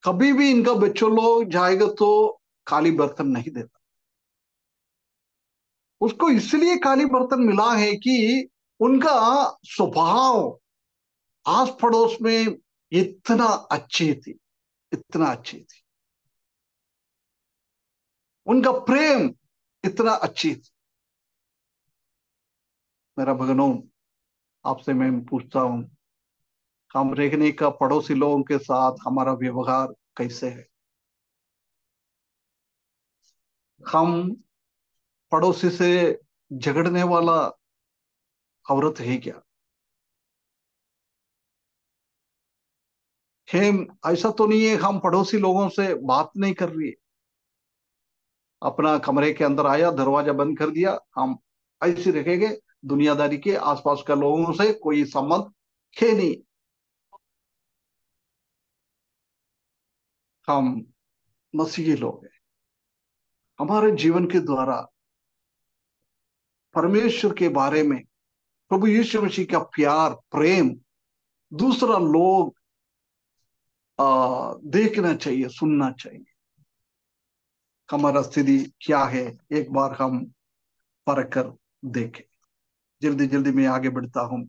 कभी भी इनका बच्चों लोग जाएगा तो काली बर्तन नहीं देता। उसको इसलिए काली बर्तन मिला है कि उनका स्वभाव आस पड़ोस में इतना अच्छी थी, इतना अच्छी थी, उनका प्रेम इतना अच्छी थी। मेरा भगनों, आपसे मैं पूछता हूं, हम रहने का पड़ोसी लोगों के साथ हमारा व्यवहार कैसे है? हम पड़ोसी से झगड़ने वाला औरत है क्या? हम ऐसा तो नहीं है हम पड़ोसी लोगों से बात नहीं कर रही है, अपना कमरे के अंदर आया, दरवाजा बंद कर दिया, हम ऐसे रहेंगे, दुनियादारी के आसपास के लोगों से कोई संबंध है नहीं। हम मसीही लोग हैं, हमारे जीवन के द्वारा परमेश्वर के बारे में, प्रभु यीशु मसीह का प्यार, प्रेम दूसरा लोग देखना चाहिए, सुनना चाहिए। हमारा स्थिति क्या है, एक बार हम परख कर देखें। जल्दी जल्दी मैं आगे बढ़ता हूं।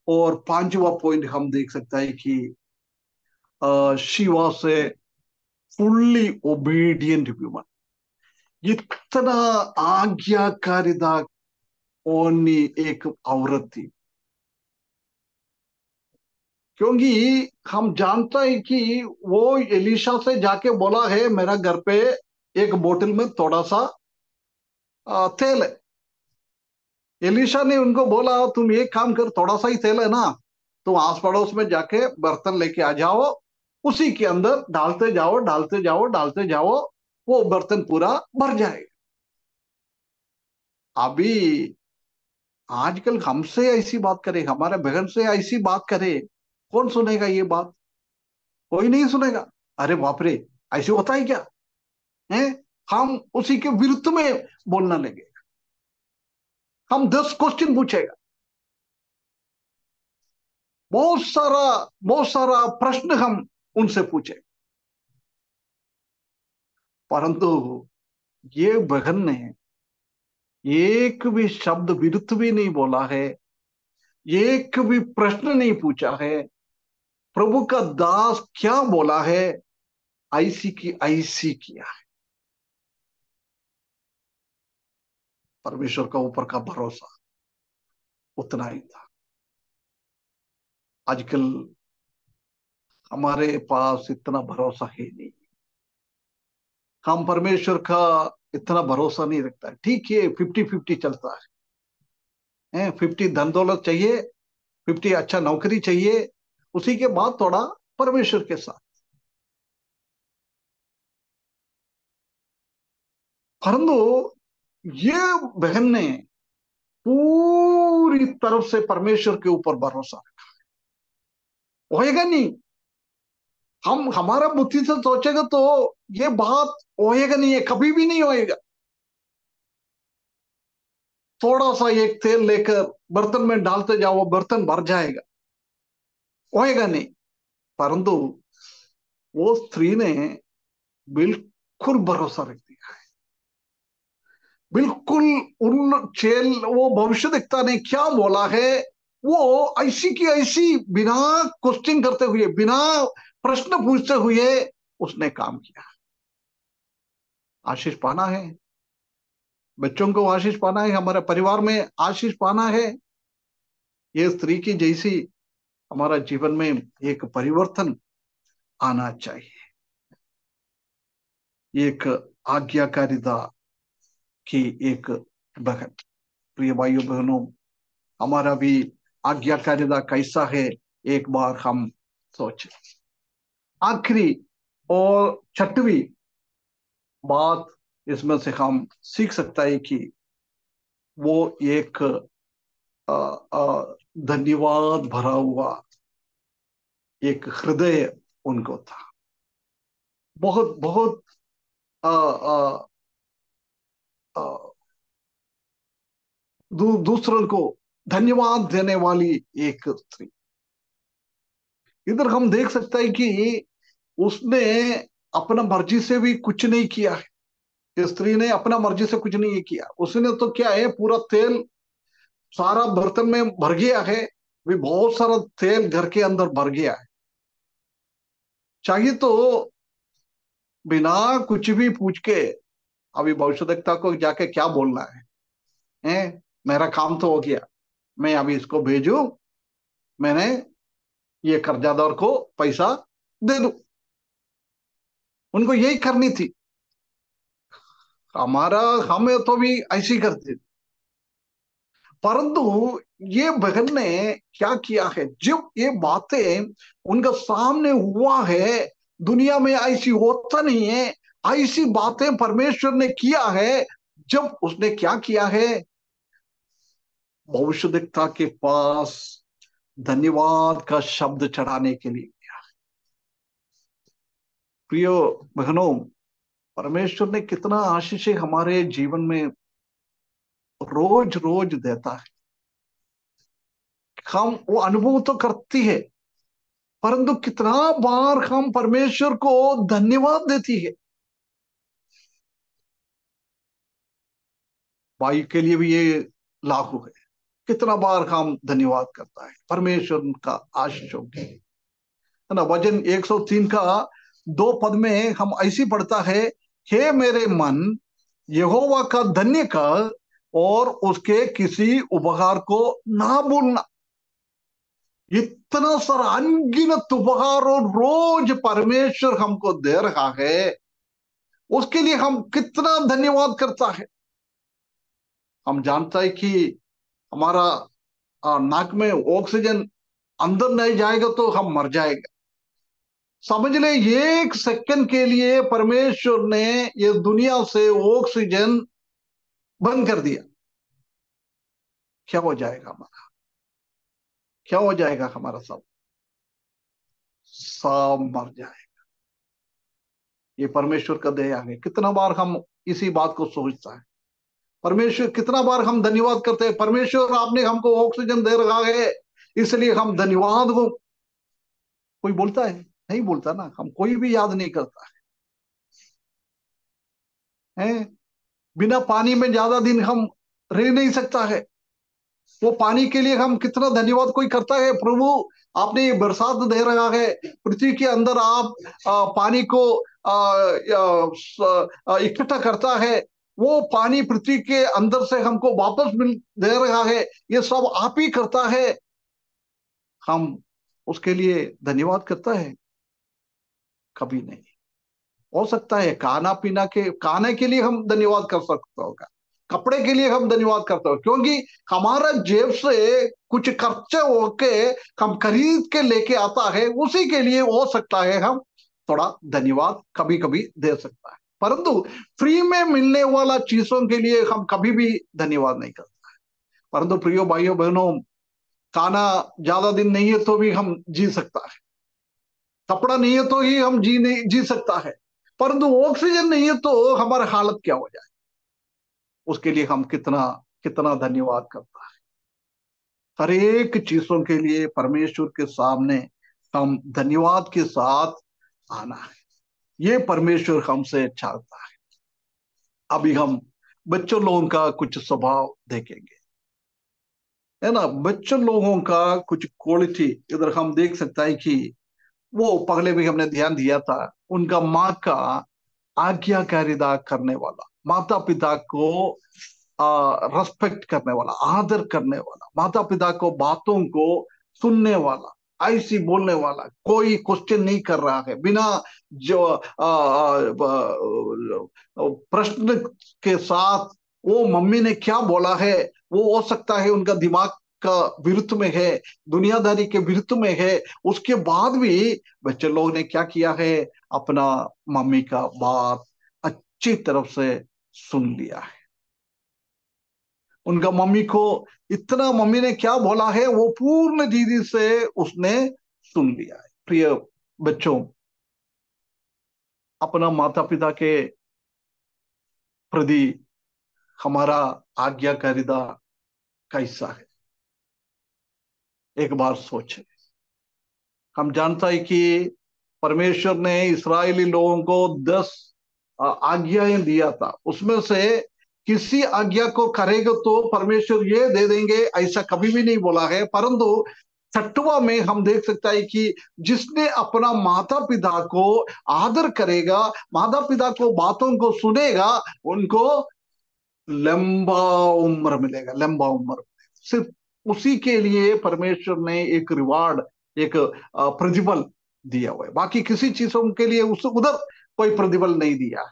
और पांचवा पॉइंट हम देख सकता है कि she was a fully obedient human. इतना आज्ञाकारिता ओनी एक औरत थी, क्योंकि हम जानते हैं कि वो एलिशा से जाके बोला है मेरा घर पे एक बोतल में थोड़ा सा तेल है। एलिशा ने उनको बोला तुम एक काम कर, थोड़ा सा ही तेल है ना, तुम आस पड़ोस में जाके बर्तन लेके आ जाओ, उसी के अंदर डालते जाओ डालते जाओ डालते जाओ, वो बर्तन पूरा भर जाएगा। अभी आजकल हमसे ऐसी बात करे, हमारे बहन से ऐसी बात करे, कौन सुनेगा ये बात? कोई नहीं सुनेगा। अरे बाप रे, ऐसे होता है क्या है? हम उसी के विरुद्ध में बोलने लगे, हम 10 क्वेश्चन पूछेगा, बहुत सारा प्रश्न हम उनसे पूछे, परंतु ये बहन ने एक भी शब्द विरुद्ध भी नहीं बोला है, एक भी प्रश्न नहीं पूछा है। प्रभु का दास क्या बोला है, ऐसी की ऐसी किया है। परमेश्वर का ऊपर का भरोसा उतना ही था। आजकल हमारे पास इतना भरोसा है नहीं, हम परमेश्वर का इतना भरोसा नहीं रखता है। ठीक है, 50-50 चलता है, 50 धन दौलत चाहिए, 50 अच्छा नौकरी चाहिए, उसी के बाद थोड़ा परमेश्वर के साथ। परंतु ये बहन ने पूरी तरफ से परमेश्वर के ऊपर भरोसा रखा। होएगा नहीं, हम हमारा बुद्धि से सोचेगा तो ये बात होएगा नहीं है, कभी भी नहीं होएगा। थोड़ा सा एक तेल लेकर बर्तन में डालते जाओ, वो बर्तन भर जाएगा, होएगा नहीं। परंतु वो स्त्री ने बिल्कुल भरोसा रख दिया, बिल्कुल। उन चेल वो भविष्यद्वक्ता ने क्या बोला है, वो ऐसी की ऐसी बिना क्वेश्चन करते हुए, बिना प्रश्न पूछते हुए उसने काम किया। आशीष पाना है, बच्चों को आशीष पाना है, हमारे परिवार में आशीष पाना है। ये स्त्री की जैसी हमारा जीवन में एक परिवर्तन आना चाहिए, एक आज्ञाकारिता की एक बहन। प्रिय भाइयों बहनों, हमारा भी आज्ञाकारिता कैसा है, एक बार हम सोचें। आखिरी और छठवीं बात इसमें से हम सीख सकता है कि वो एक धन्यवाद भरा हुआ एक हृदय उनको था। बहुत बहुत आ, आ, आ, दूसरों को धन्यवाद देने वाली एक स्त्री। इधर हम देख सकते हैं कि उसने अपना मर्जी से भी कुछ नहीं किया है। इस स्त्री ने अपना मर्जी से कुछ नहीं किया। उसने तो क्या है, पूरा तेल सारा बर्तन में भर गया है, भी बहुत सारा तेल घर के अंदर भर गया है। चाहिए तो बिना कुछ भी पूछ के अभी भविष्यद्वक्ता को जाके क्या बोलना है, मेरा काम तो हो गया, मैं अभी इसको भेजू, मैंने ये कर्जादार को पैसा दे दूं। उनको यही करनी थी। हमारा हम तो भी ऐसी करते। परंतु ये बहन ने क्या किया है, जब ये बातें उनका सामने हुआ है, दुनिया में ऐसी होता नहीं है, ऐसी बातें परमेश्वर ने किया है। जब उसने क्या किया है, भविष्यद्वक्ता के पास धन्यवाद का शब्द चढ़ाने के लिए गया। प्रियो बहनों, परमेश्वर ने कितना आशीष हमारे जीवन में रोज रोज देता है। हम वो अनुभव तो करती है, परंतु कितना बार हम परमेश्वर को धन्यवाद देती है। भाई के लिए भी ये लागू है। कितना बार हम धन्यवाद करता है परमेश्वर का आशीषों के, है ना। वचन 103 का 2 पद में हम ऐसी पढ़ता है, हे मेरे मन यहोवा का धन्य कर और उसके किसी उपहार को ना भूलना। इतना सारा अनगिनत उपहार और रोज परमेश्वर हमको दे रहा है, उसके लिए हम कितना धन्यवाद करता है। हम जानता है कि हमारा नाक में ऑक्सीजन अंदर नहीं जाएगा तो हम मर जाएगा। समझ ले, 1 सेकंड के लिए परमेश्वर ने ये दुनिया से ऑक्सीजन बंद कर दिया, क्या हो जाएगा हमारा, क्या हो जाएगा हमारा, सब मर जाएगा। ये परमेश्वर का दया है। कितना बार हम इसी बात को सोचता है, परमेश्वर कितना बार हम धन्यवाद करते हैं, परमेश्वर आपने हमको ऑक्सीजन दे रहा है इसलिए हम धन्यवाद को। कोई बोलता है? नहीं बोलता ना, हम कोई भी याद नहीं करता है। बिना पानी में ज्यादा दिन हम रह नहीं सकता है। वो पानी के लिए हम कितना धन्यवाद कोई करता है, प्रभु आपने ये बरसात दे रहा है, पृथ्वी के अंदर आप पानी को इकट्ठा करता है, वो पानी पृथ्वी के अंदर से हमको वापस मिल दे रहा है, ये सब आप ही करता है। हम उसके लिए धन्यवाद करता है? कभी नहीं। हो सकता है खाने के लिए हम धन्यवाद कर सकते होगा, कपड़े के लिए हम धन्यवाद करते हो, क्योंकि हमारा जेब से कुछ खर्चे होके हम खरीद के लेके आता है, उसी के लिए हो सकता है हम थोड़ा धन्यवाद कभी कभी दे सकता है। परंतु फ्री में मिलने वाला चीजों के लिए हम कभी भी धन्यवाद नहीं करता है। परंतु प्रियो भाइयों बहनों, खाना ज्यादा दिन नहीं है तो भी हम जी सकता है, कपड़ा नहीं है तो ही हम जी सकता है, परंतु ऑक्सीजन नहीं है तो हमारी हालत क्या हो जाए, उसके लिए हम कितना कितना धन्यवाद करता है। हर एक चीजों के लिए परमेश्वर के सामने हम धन्यवाद के साथ आना है। ये परमेश्वर हमसे चाहता है। अभी हम बच्चों लोगों का कुछ स्वभाव देखेंगे, है ना। बच्चों लोगों का कुछ क्वालिटी इधर हम देख सकता है कि वो पहले भी हमने ध्यान दिया था, उनका माँ का आज्ञाकारिता करने वाला, माता पिता को रेस्पेक्ट करने वाला, आदर करने वाला, माता पिता को बातों को सुनने वाला, ऐसी बोलने वाला, कोई क्वेश्चन नहीं कर रहा है, बिना जो प्रश्न के साथ वो मम्मी ने क्या बोला है, वो हो सकता है उनका दिमाग का विरुद्ध में है, दुनियादारी के विरुद्ध में है, उसके बाद भी बच्चे लोग ने क्या किया है, अपना मम्मी का बात अच्छी तरफ से सुन लिया है। उनका मम्मी को इतना, मम्मी ने क्या बोला है वो पूर्ण रीति से उसने सुन लिया है। प्रिय बच्चों, अपना माता पिता के प्रति हमारा आज्ञाकारिता कैसा है, एक बार सोचें। हम जानता है कि परमेश्वर ने इस्राएली लोगों को 10 आज्ञाएं दिया था, उसमें से किसी आज्ञा को करेगा तो परमेश्वर ये दे देंगे ऐसा कभी भी नहीं बोला है। परंतु 6वां में हम देख सकता है कि जिसने अपना माता पिता को आदर करेगा, माता पिता को बातों को सुनेगा, उनको लंबा उम्र मिलेगा, लंबा उम्र। सिर्फ उसी के लिए परमेश्वर ने एक रिवार्ड, एक प्रतिफल दिया हुआ है, बाकी किसी चीजों के लिए उस उधर कोई प्रतिफल नहीं दिया।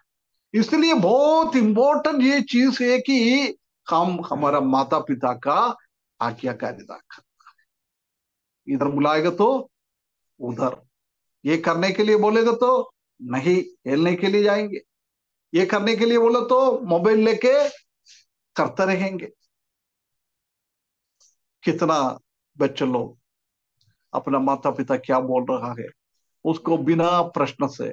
इसलिए बहुत इंपॉर्टेंट ये चीज है कि हम हमारा माता पिता का आज्ञाकारिता करना है। इधर बुलाएगा तो उधर, ये करने के लिए बोलेगा तो नहीं, खेलने के लिए जाएंगे, ये करने के लिए बोला तो मोबाइल लेके करते रहेंगे। कितना बच्चे लोग अपना माता पिता क्या बोल रहा है उसको बिना प्रश्न से,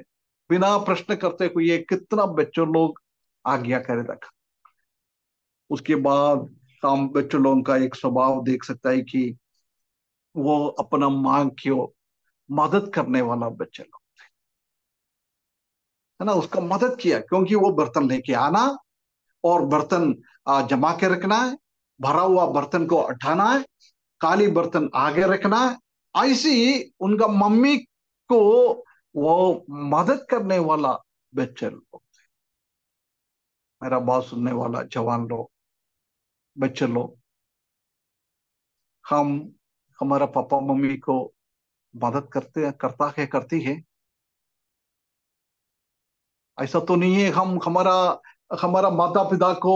बिना प्रश्न करते हुए कितना बच्चों लोग आज्ञा करे रखा। उसके बाद हम बच्चों लोगों का एक स्वभाव देख सकता है कि वो अपना माँ की मदद करने वाला बच्चे लोग, है ना, उसका मदद किया, क्योंकि वो बर्तन लेके आना और बर्तन जमा के रखना है, भरा हुआ बर्तन को उठाना है, काली बर्तन आगे रखना है। ऐसी उनका मम्मी को वो मदद करने वाला बच्चे लोग थे। मेरा बात सुनने वाला जवान लोग, बच्चे लोग, हम हमारा पापा मम्मी को मदद करते हैं, करता है, करती है? ऐसा तो नहीं है हम हमारा हमारा माता पिता को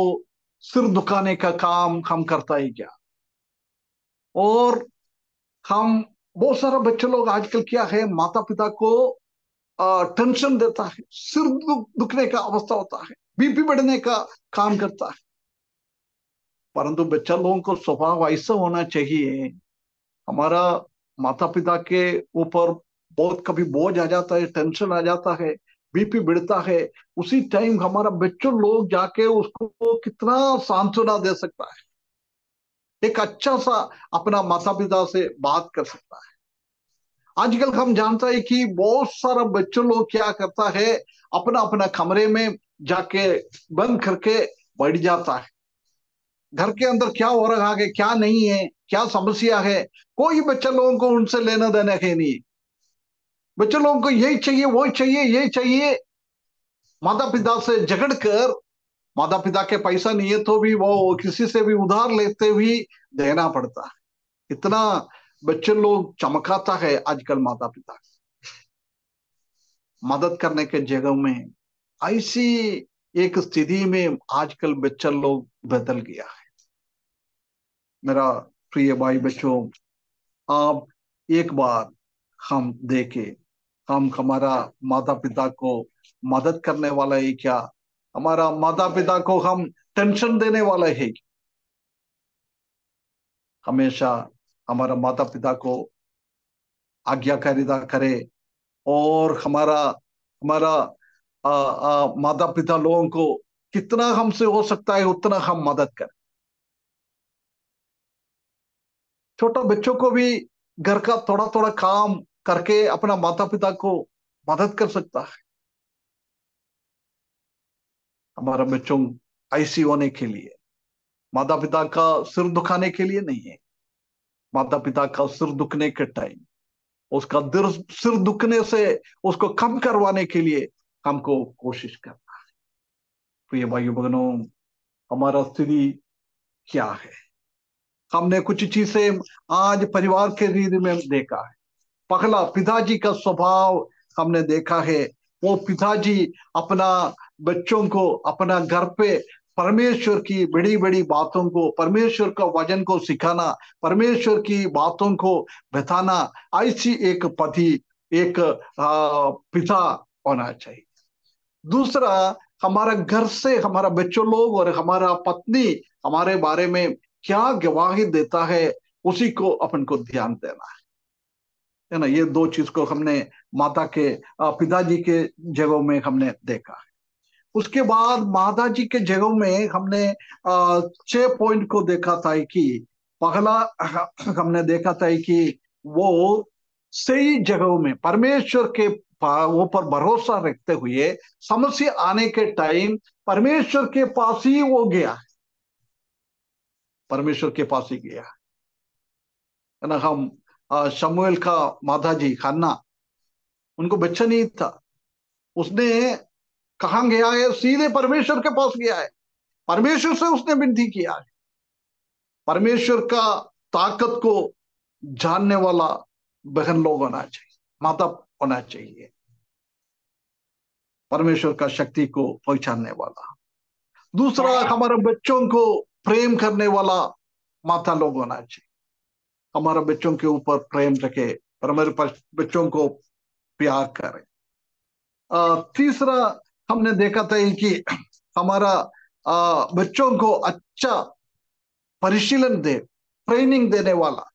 सिर दुखाने का काम हम करता है क्या? और हम, बहुत सारा बच्चे लोग आजकल क्या है, माता पिता को टेंशन देता है, सिर दुखने का अवस्था होता है, बीपी बढ़ने का काम करता है। परंतु बच्चा लोगों को स्वभाव ऐसा होना चाहिए, हमारा माता पिता के ऊपर बहुत कभी बोझ आ जाता है, टेंशन आ जाता है, बीपी बढ़ता है, उसी टाइम हमारा बच्चों लोग जाके उसको कितना सांत्वना दे सकता है, एक अच्छा सा अपना माता पिता से बात कर सकता है। आजकल हम जानता है कि बहुत सारा बच्चों लोग क्या करता है, अपना अपना कमरे में जाके बंद करके बैठ जाता है। घर के अंदर क्या हो रहा है, क्या नहीं है, क्या समस्या है, कोई बच्चा लोगों को उनसे लेना देना है नहीं। बच्चे लोगों को यही चाहिए, वो चाहिए, ये चाहिए, माता पिता से झगड़ कर, माता पिता के पैसा नहीं है तो भी वो किसी से भी उधार लेते हुए देना पड़ता है। इतना बच्चे लोग चमकाता है आजकल माता पिता मदद करने के जगह में। ऐसी एक स्थिति में आजकल बच्चा लोग बदल गया है। मेरा प्रिय भाई बच्चों, आप एक बार हम देखें, हम हमारा माता पिता को मदद करने वाला है क्या, हमारा माता पिता को हम टेंशन देने वाला है? हमेशा हमारा माता पिता को आज्ञाकारिता करे और हमारा हमारा माता पिता लोगों को कितना हमसे हो सकता है उतना हम मदद करें। छोटा बच्चों को भी घर का थोड़ा थोड़ा काम करके अपना माता पिता को मदद कर सकता है। हमारा बच्चों ऐसी होने के लिए, माता पिता का सिर दुखाने के लिए नहीं है। माता पिता का सिर दुखने के टाइम उसका सिर दुखने से उसको कम करवाने के लिए हमको कोशिश करना है। प्रिय भाइयों बहनों, हमारा स्थिति क्या है? हमने कुछ चीजें आज परिवार के रीति में देखा है। पहला, पिताजी का स्वभाव हमने देखा है। वो पिताजी अपना बच्चों को अपना घर पे परमेश्वर की बड़ी बड़ी बातों को, परमेश्वर का वचन को सिखाना, परमेश्वर की बातों को बताना, ऐसी एक पति, एक पिता होना चाहिए। दूसरा, हमारा घर से हमारा बच्चों लोग और हमारा पत्नी हमारे बारे में क्या गवाही देता है, उसी को अपन को ध्यान देना है ना। ये दो चीज को हमने माता के पिताजी के जगहों में हमने देखा है। उसके बाद माता जी के जगहों में हमने 6 पॉइंट को देखा था कि पहला हमने देखा था कि वो सही जगहों में परमेश्वर के ऊपर भरोसा रखते हुए समस्या आने के टाइम परमेश्वर के पास ही वो गया है, परमेश्वर के पास ही गया है ना। हम शमूएल का माता जी हन्ना, उनको बच्चा नहीं था, उसने कहाँ गया है? सीधे परमेश्वर के पास गया है, परमेश्वर से उसने विनती किया है। परमेश्वर का ताकत को जानने वाला बहन लोग होना चाहिए, माता होना चाहिए, परमेश्वर का शक्ति को पहचानने वाला। दूसरा, हमारे बच्चों को प्रेम करने वाला माता लोग होना चाहिए, हमारे बच्चों के ऊपर प्रेम रखे और हमारे बच्चों को प्यार करें। तीसरा, हमने देखा था कि हमारा बच्चों को अच्छा परिशीलन दे, ट्रेनिंग देने वाला,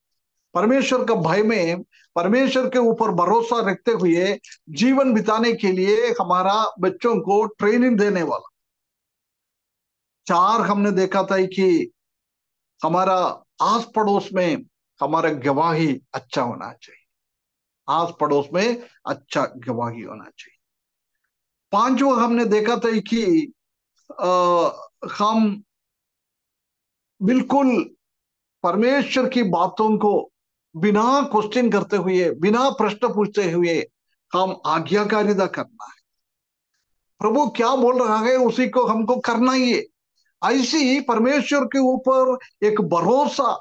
परमेश्वर का भय में परमेश्वर के ऊपर भरोसा रखते हुए जीवन बिताने के लिए हमारा बच्चों को ट्रेनिंग देने वाला। चार, हमने देखा था कि हमारा आस पड़ोस में हमारा गवाही अच्छा होना चाहिए, आस पड़ोस में अच्छा गवाही होना चाहिए। पांचवा, हमने देखा था कि हम बिल्कुल परमेश्वर की बातों को बिना क्वेश्चन करते हुए, बिना प्रश्न पूछते हुए हम आज्ञाकारिता करना है। प्रभु क्या बोल रहा है उसी को हमको करना ही है। ऐसी ही परमेश्वर के ऊपर एक भरोसा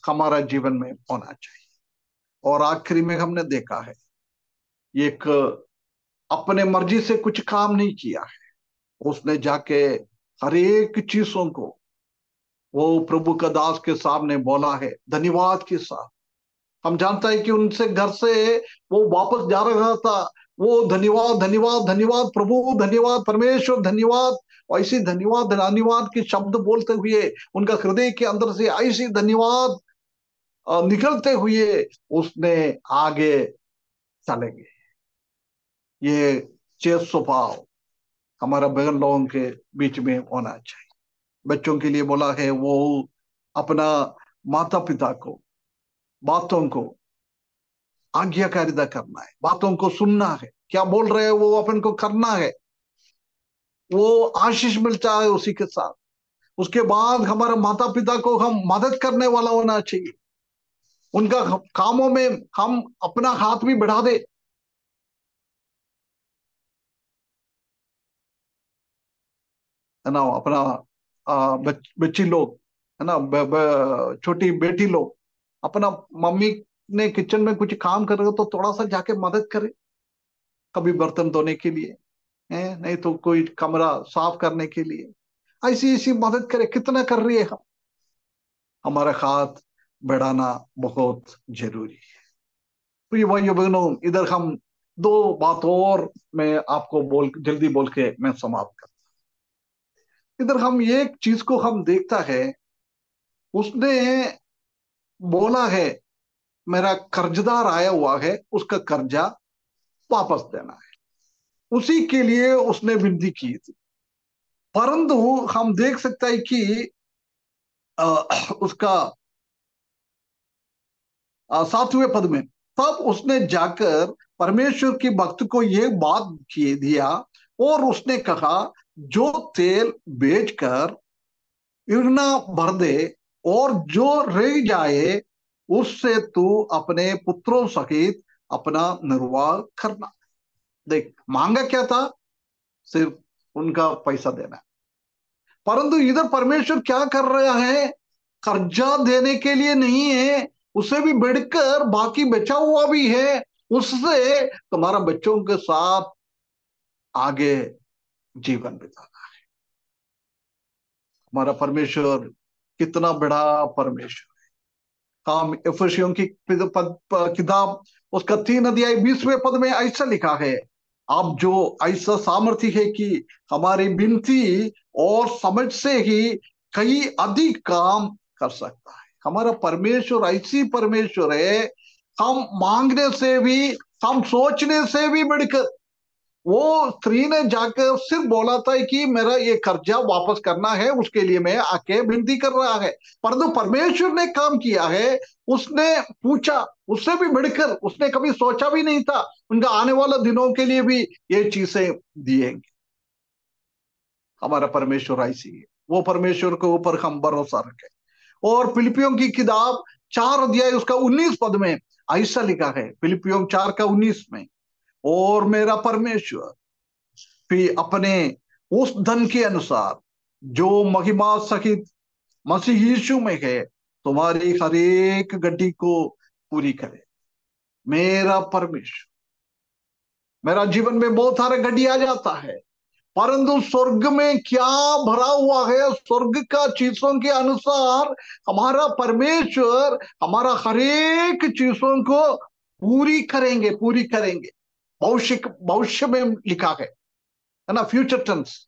हमारा जीवन में होना चाहिए। और आखिरी में हमने देखा है, एक अपने मर्जी से कुछ काम नहीं किया है, उसने जाके हर एक चीजों को वो प्रभु का दास के सामने बोला है धन्यवाद के साथ। हम जानता है कि उनसे घर से वो वापस जा रहा था, वो धन्यवाद धन्यवाद धन्यवाद प्रभु, धन्यवाद परमेश्वर, धन्यवाद, ऐसी धन्यवाद धन्यवाद के शब्द बोलते हुए उनका हृदय के अंदर से ऐसी धन्यवाद निकलते हुए उसने आगे चले गए। ये चेत स्वभाव हमारा बहन लोगों के बीच में होना चाहिए। बच्चों के लिए बोला है वो अपना माता पिता को बातों को आज्ञाकारिता करना है, बातों को सुनना है, क्या बोल रहे हैं वो अपन को करना है, वो आशीष मिलता है उसी के साथ। उसके बाद हमारे माता पिता को हम मदद करने वाला होना चाहिए, उनका कामों में हम अपना हाथ भी बढ़ा दे। है ना, अपना बच्ची लोग, है ना, छोटी बेटी लोग अपना मम्मी ने किचन में कुछ काम कर रहे हो तो थोड़ा सा जाके मदद करे, कभी बर्तन धोने के लिए है, नहीं तो कोई कमरा साफ करने के लिए, ऐसी ऐसी मदद करे। कितना कर रही है हम? हमारा हाथ बढ़ाना बहुत जरूरी है। तो ये भाइयों बहनों, इधर हम दो बात और मैं आपको जल्दी बोल के मैं समाप्त कर। इधर हम एक चीज को हम देखता है, उसने बोला है मेरा कर्जदार आया हुआ है, उसका कर्जा वापस देना है, उसी के लिए उसने विनती की थी। परंतु हम देख सकते हैं कि उसका 7वें पद में, तब उसने जाकर परमेश्वर की भक्त को ये बात दिया और उसने कहा, जो तेल बेचकर इरना भर दे और जो रह जाए उससे तू अपने पुत्रों सहित अपना निर्वाह करना। देख, मांगा क्या था? सिर्फ उनका पैसा देना। परंतु इधर परमेश्वर क्या कर रहा है? कर्जा देने के लिए नहीं है, उससे भी बढ़कर बाकी बचा हुआ भी है, उससे तुम्हारा बच्चों के साथ आगे जीवन बिताना। हमारा परमेश्वर कितना बड़ा परमेश्वर। हम इफिसियों की किताब उसका 3 अध्याय 20वें पद में ऐसा लिखा है, अब जो ऐसा सामर्थ्य है कि हमारी विनती और समझ से ही कई अधिक काम कर सकता है। हमारा परमेश्वर ऐसी परमेश्वर है, हम मांगने से भी, हम सोचने से भी बढ़कर। वो स्त्री ने जाकर सिर्फ बोला था कि मेरा ये कर्जा वापस करना है, उसके लिए मैं आके विनती कर रहा है। परंतु परमेश्वर ने काम किया है, उसने पूछा, उससे भी बढ़कर उसने कभी सोचा भी नहीं था उनका आने वाले दिनों के लिए भी ये चीजें दिएंगे। हमारा परमेश्वर ऐसी है, वो परमेश्वर के ऊपर हम भरोसा रखें। और फिलिपियों की किताब 4 अध्याय उसका 19 पद में ऐसा लिखा है, फिलिपियों 4 का 19 में, और मेरा परमेश्वर भी अपने उस धन के अनुसार जो महिमा सहित मसीह यीशु में है तुम्हारी हर एक गड्डी को पूरी करे। मेरा परमेश्वर, मेरा जीवन में बहुत सारे गड्डी आ जाता है, परंतु स्वर्ग में क्या भरा हुआ है, स्वर्ग का चीजों के अनुसार हमारा परमेश्वर हमारा हर एक चीजों को पूरी करेंगे, पूरी करेंगे। भविष्य भविष्य में लिखा है ना, फ्यूचर टेंस।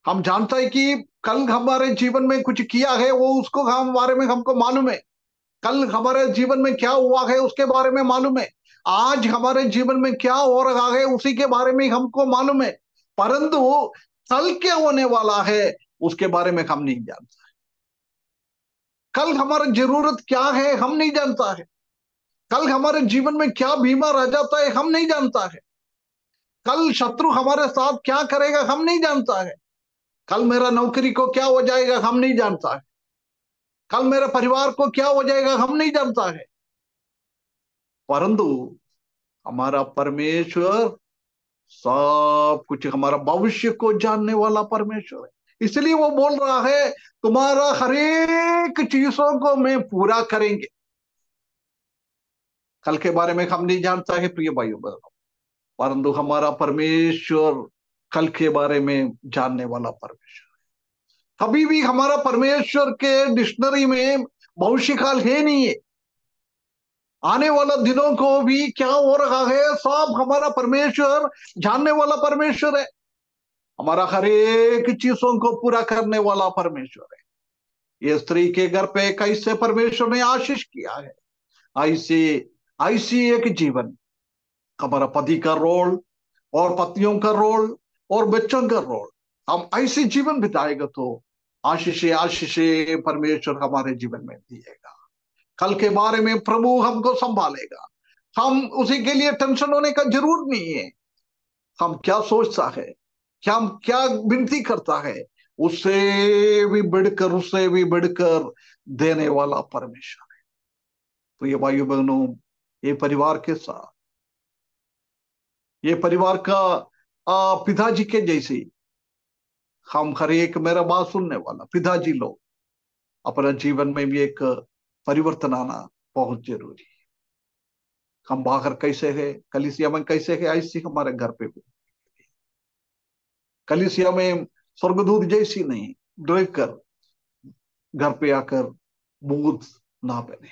हम जानते हैं कि कल हमारे जीवन में कुछ किया है, वो उसको हम बारे में हमको मालूम है। कल हमारे जीवन में क्या हुआ है उसके बारे में मालूम है। आज हमारे जीवन में क्या हो रहा है उसी के बारे में हमको मालूम है, परंतु कल क्या होने वाला है उसके बारे में हम नहीं जानता। कल हमारी जरूरत क्या है हम नहीं जानता है। कल हमारे जीवन में क्या बीमार आ जाता है हम नहीं जानता है। कल शत्रु हमारे साथ क्या करेगा हम नहीं जानता है। कल मेरा नौकरी को क्या हो जाएगा हम नहीं जानता है। कल मेरे परिवार को क्या हो जाएगा हम नहीं जानता है, परंतु हमारा परमेश्वर सब कुछ, हमारा भविष्य को जानने वाला परमेश्वर है। इसलिए वो बोल रहा है, तुम्हारा हर एक चीजों को मैं पूरा करेंगे। कल के बारे में हम नहीं जानता है प्रिय भाइयों बहनों, परंतु हमारा परमेश्वर कल के बारे में जानने वाला परमेश्वर। कभी भी हमारा परमेश्वर के डिक्शनरी में भविष्य काल है नहीं है। आने वाला दिनों को भी क्या हो रहा है सब हमारा परमेश्वर जानने वाला परमेश्वर है। हमारा हर एक चीजों को पूरा करने वाला परमेश्वर है। ये स्त्री के घर पे कैसे परमेश्वर ने आशीष किया है, ऐसे ऐसी एक जीवन हमारा पति का रोल और पत्नियों का रोल और बच्चों का रोल, हम ऐसे जीवन बिताएगा तो आशीष आशीष परमेश्वर हमारे जीवन में दिएगा। कल के बारे में प्रभु हमको संभालेगा। हम उसी के लिए टेंशन होने का जरूर नहीं है। हम क्या सोचता है, क्या हम क्या विनती करता है, उससे भी बढ़कर देने वाला परमेश्वर है। तो ये भाइयों बहनों, ये परिवार के साथ, ये परिवार का पिताजी के जैसे हम हर एक, मेरा बात सुनने वाला पिताजी लोग, अपना जीवन में भी एक परिवर्तन आना बहुत जरूरी है। हम बाहर कैसे है, कलीसिया में कैसे है, ऐसी हमारे घर पे भी। कलीसिया में स्वर्गदूत जैसी नहीं, डर कर घर पे आकर बूथ ना बने।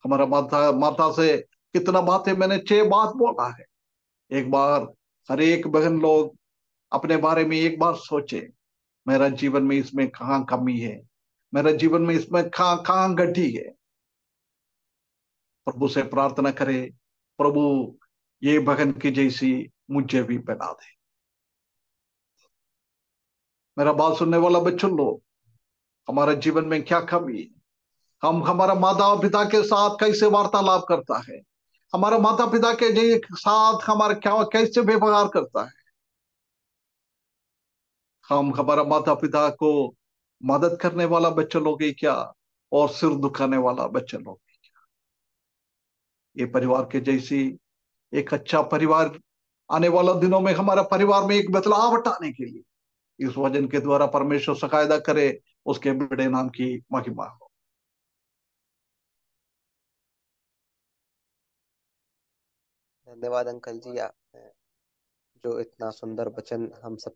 हमारा माता माता से कितना बात है, मैंने 6 बात बोला है। एक बार हर एक बहन लोग अपने बारे में एक बार सोचे, मेरा जीवन में इसमें कहाँ कमी है, मेरा जीवन में इसमें कहाँ कहाँ गड्ढी है। प्रभु से प्रार्थना करे, प्रभु ये बहन की जैसी मुझे भी बना दे। मेरा बात सुनने वाला बच्चों लोग, हमारे जीवन में क्या कमी है, हम हमारा माता पिता के साथ कैसे वार्तालाप करता है, हमारा माता पिता के साथ हमारा क्या कैसे व्यवहार करता है, हम हमारा माता पिता को मदद करने वाला बच्चे लोग ही क्या और सिर दुखाने वाला बच्चे लोग ही क्या। ये परिवार के जैसी एक अच्छा परिवार आने वाला दिनों में हमारा परिवार में एक बदलाव लाने के लिए इस वचन के द्वारा परमेश्वर सकायदा करे, उसके बड़े नाम की महिमा हो। धन्यवाद अंकल जी, आपने जो इतना सुंदर वचन हम सब